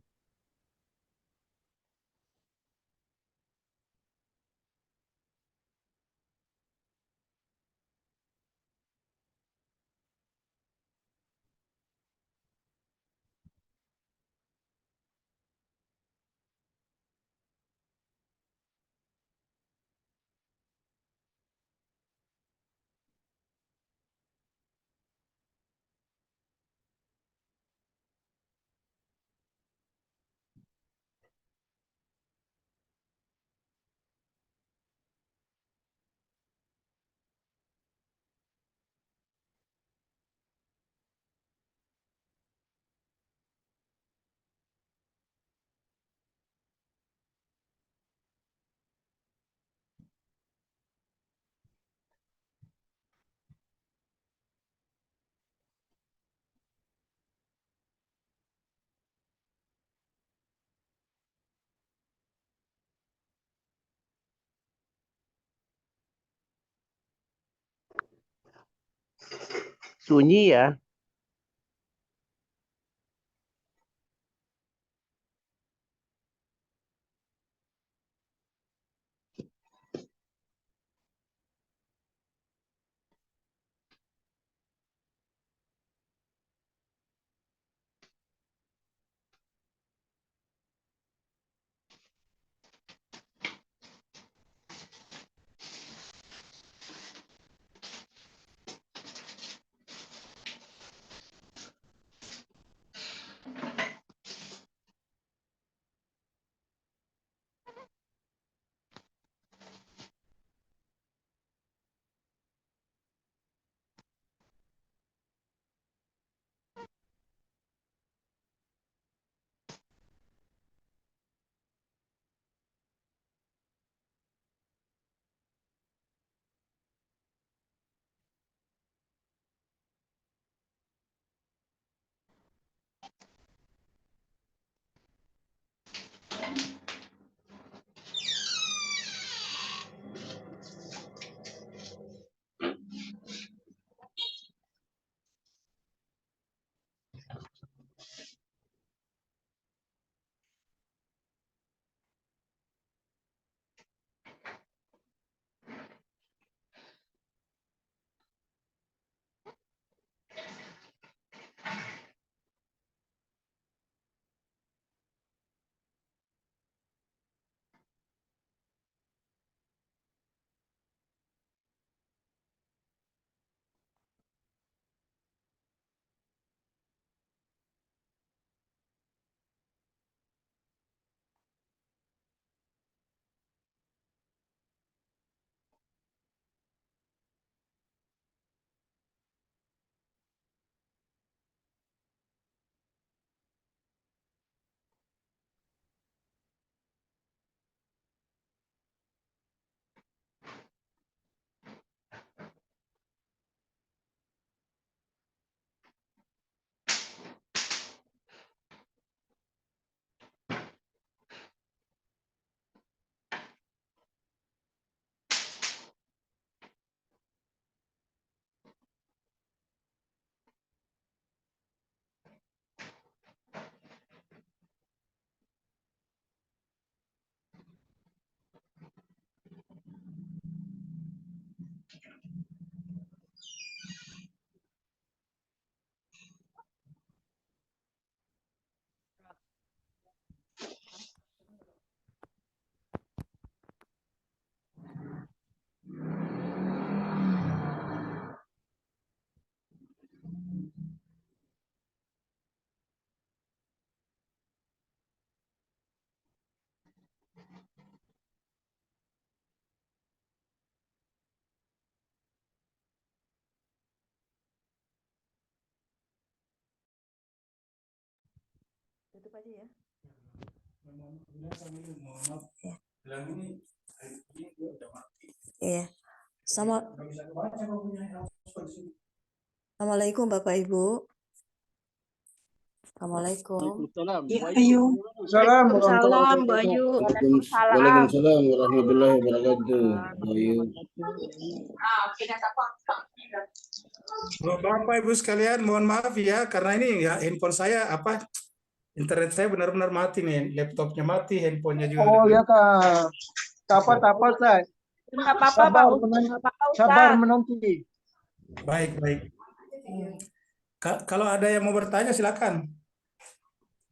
Sunyi ya. Tutup aja ya. Iya. Assalamualaikum Bapak Ibu. Assalamualaikum. Ya, ayo. Salam Waalaikumsalam, Bu Ayu. Waalaikumsalam warahmatullahi wabarakatuh. Bayu. Bapak Ibu sekalian, mohon maaf ya karena ini ya handphone saya internet saya benar-benar mati nih, laptopnya mati, handphonenya juga. Oh ya Kak. Apa Ustaz? Enggak apa-apa, Sabar Pak. menanti. Enggak apa-apa, Ustaz. Sabar menanti. Baik. Kalau ada yang mau bertanya silakan.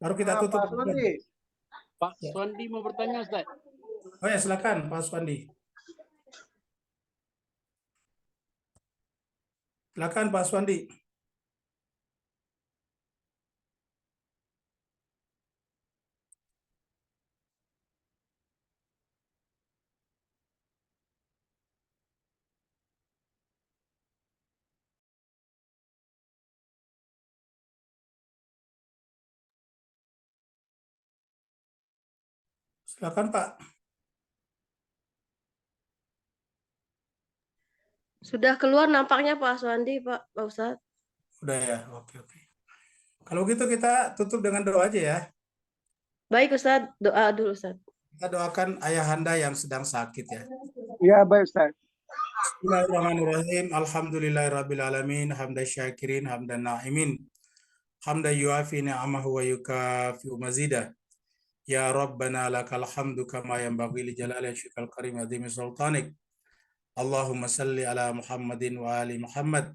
Baru kita tutup. Pak Suwandi. Pak Suwandi mau bertanya, Ustaz. Oh ya, silakan Pak Suwandi. Silakan Pak Suwandi. Silakan Pak. Sudah keluar nampaknya Pak Suwandi, Pak Ustadz. Udah ya, oke. Kalau gitu kita tutup dengan doa aja ya. Baik Ustadz, doa dulu Ustadz. Kita doakan ayahanda yang sedang sakit ya. Ya baik Ustaz. Bismillahirrahmanirrahim. Alhamdulillahirabbil alamin, hamdan syakirin, hamdan na'imin. Hamdan yuafi ni'amahu wa yukafi'u mazidah. Ya Rabbana lakal hamdu kama yanbaghi li jalali wajhikal karim azimi sultanik. Allahumma salli ala Muhammadin wa ali Muhammad.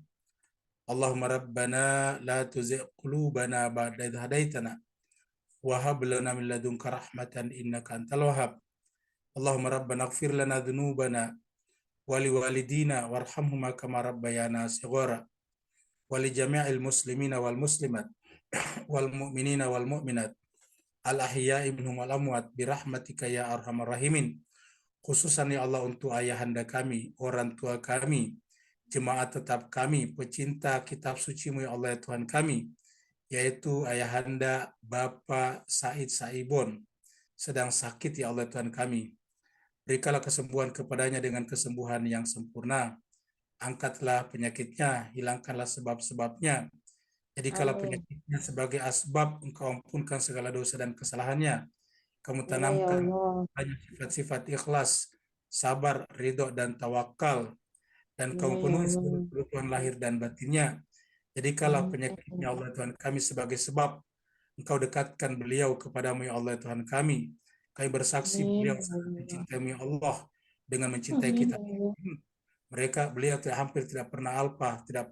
Allahumma rabbana la tuzigh qulubana ba'da idh hadaitana wa hab lana min ladunka rahmatan innaka antal wahhab. Allahumma rabbana ighfir lana dhunubana wa liwalidina warhamhuma kama rabbayana shighara wa li jami'il muslimina wal muslimat wal mu'minina wal mu'minat al ahya'i minhum wal amwat birahmatika ya arhamar rahimin. Khususan ya Allah untuk ayahanda kami, orang tua kami, jemaat tetap kami, pecinta kitab suci-Mu ya Allah ya Tuhan kami, yaitu ayahanda Bapak Said Saibon sedang sakit ya Allah ya Tuhan kami. Berikanlah kesembuhan kepadanya dengan kesembuhan yang sempurna. Angkatlah penyakitnya, hilangkanlah sebab-sebabnya. Jadikanlah penyakitnya sebagai asbab Engkau ampunkan segala dosa dan kesalahannya. Kamu tanamkan banyak sifat-sifat ikhlas, sabar, ridho, dan tawakal. Dan kamu penuhi seluruh kebutuhan lahir dan batinnya. Jadikanlah penyakitnya Allah Tuhan kami sebagai sebab Engkau dekatkan beliau kepadamu ya Allah Tuhan kami. Kami bersaksi beliau sangat mencintai ya Allah dengan mencintai kita. Beliau hampir tidak pernah alpa, tidak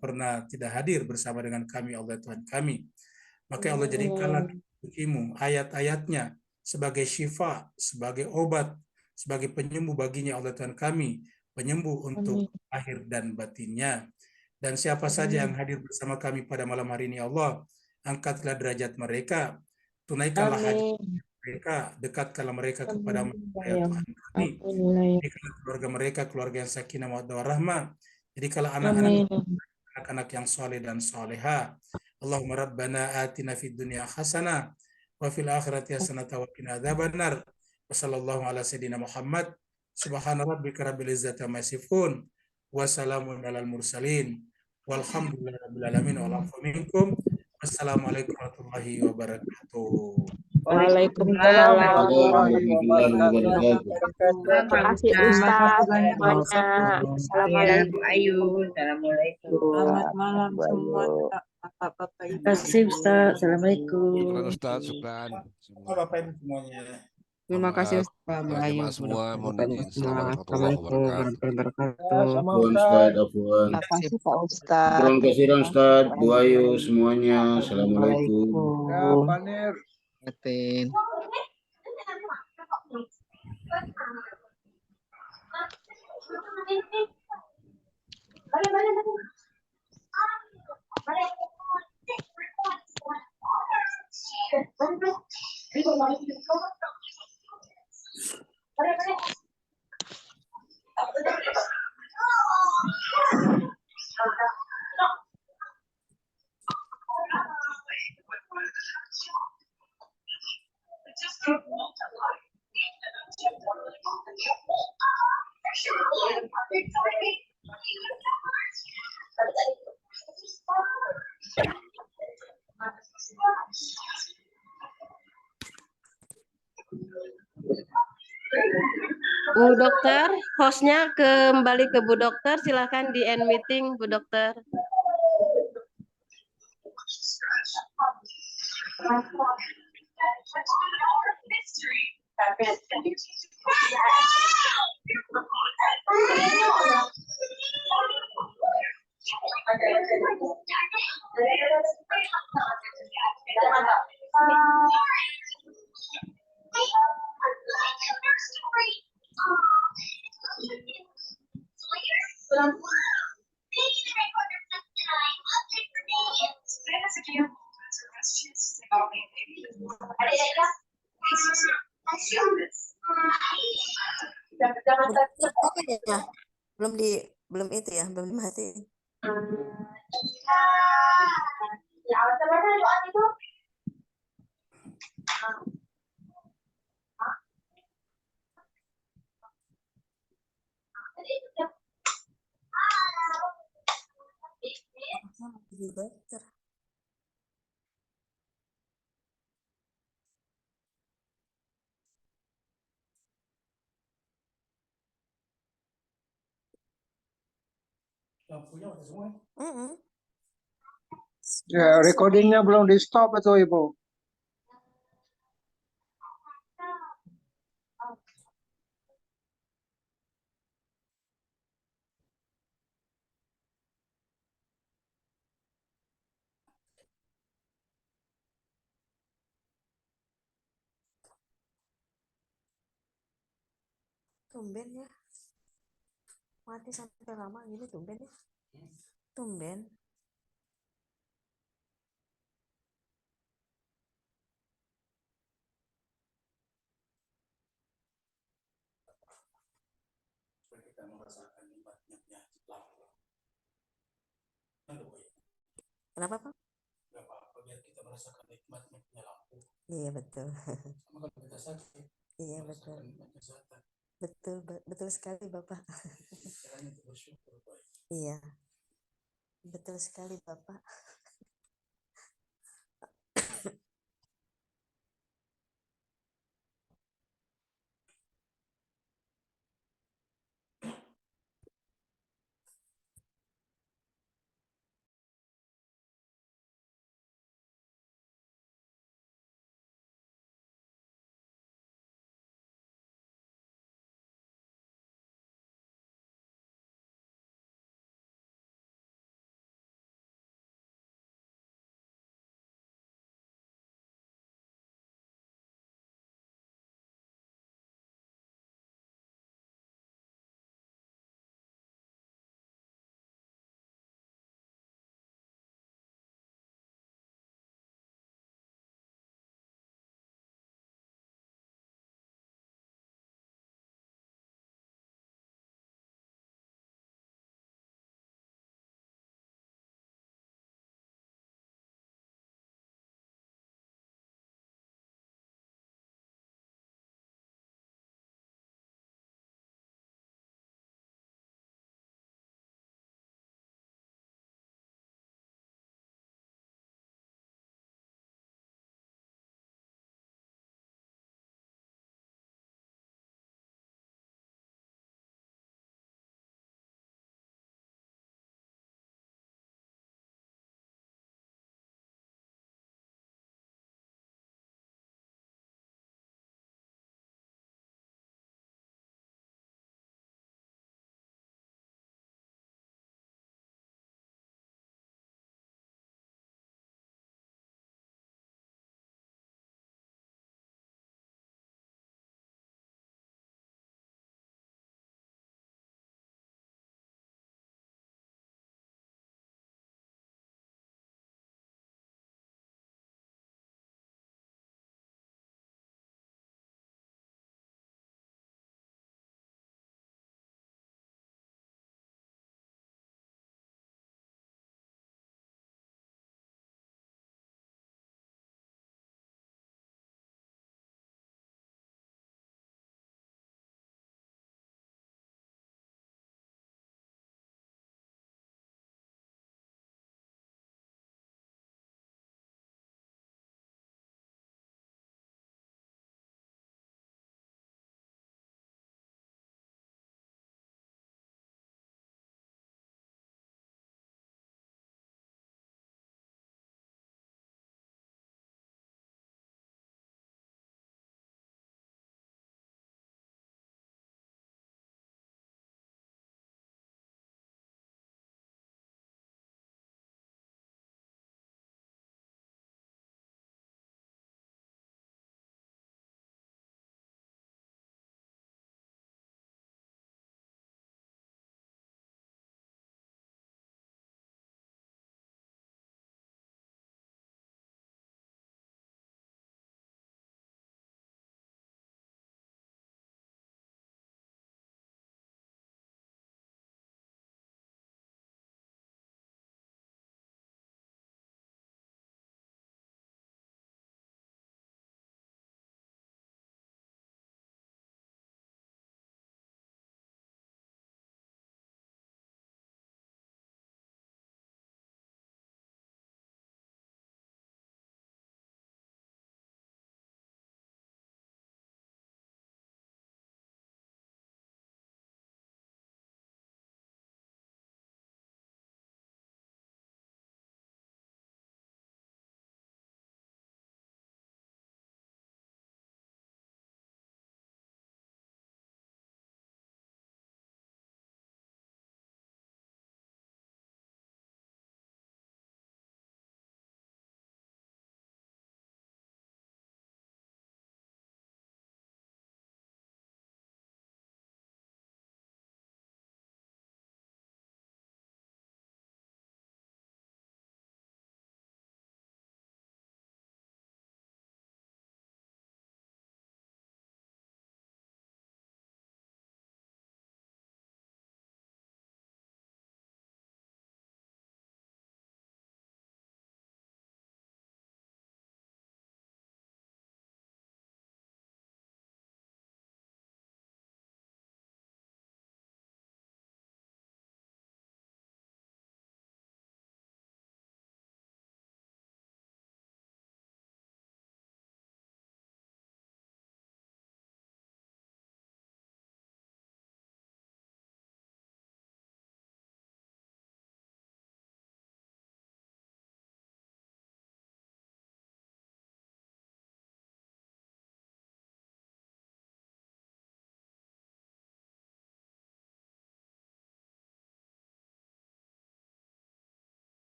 hadir bersama dengan kami Allah Tuhan kami. Maka Allah jadikanlah suci-Mu, ayat-ayatnya sebagai syifa, sebagai obat, sebagai penyembuh baginya Allah Tuhan kami, penyembuh untuk lahir dan batinnya. Dan siapa saja yang hadir bersama kami pada malam hari ini Allah, angkatlah derajat mereka, tunaikanlah hajat mereka, dekatkanlah mereka kepada ya Tuhan kami. Jadikanlah keluarga mereka keluarga yang sakinah mawaddah warahmah. Jadikanlah anak-anak yang soleh dan soleha. Allahumma rabbana atina fid dunya hasanah wa fil akhirati hasanah wa qina adzabannar. Wa sallallahu ala sayyidina Muhammad. Subhana rabbika rabbil izzati amma yasifun wa salamun alal mursalin. Walhamdulillahi rabbil alamin wa alafu minkum. Wassalamualaikum warahmatullahi wabarakatuh. Waalaikumsalam warahmatullahi warahmatullahi wabarakatuh. wabarakatuh. Terima kasih Terima Ustaz kasih banyak semuanya. Ustaz. Assalamualaikum. Bu Ayu. Assalamualaikum. Selamat malam Bu semua Ayu. Bapak-bapak Ibu. Terima kasih Ustaz. Assalamualaikum. Syukran Ustaz, syukran. Bapak Ibu semuanya. Terima kasih Mohon Ustaz maaf, Bayu. jemaah semua, mohon izin. Assalamualaikum warahmatullahi Assalamualaikum wabarakatuh. warahmatullahi wabarakatuh. Afwan Ustaz, afwan. Terima kasih Pak Ustadz. Kurang kasiran Ustaz, Bu Ayu semuanya. Assalamualaikum. Ya, Pak Nir. Atin. Bu Dokter, hostnya kembali ke Bu Dokter. Silakan di end meeting Bu Dokter. Ya, belum itu ya, belum dimatiin. Dokter. Lampunya mati semua. Mm-mm. Ya, recordingnya belum di stop itu Ibu. Tumben ya. Mati sampai lama gini tumben ya. Tumben. Supaya kita merasakan nikmatnya lampu. Kenapa, Pak? Gak apa-apa biar kita merasakan nikmatnya lampu. Iya, betul. Sama kalau kita sakit, Iya, betul. merasakan nikmat kesehatan. Betul, betul sekali, Bapak. Caranya itu bersyukur, Pak. Iya. Betul sekali, Bapak.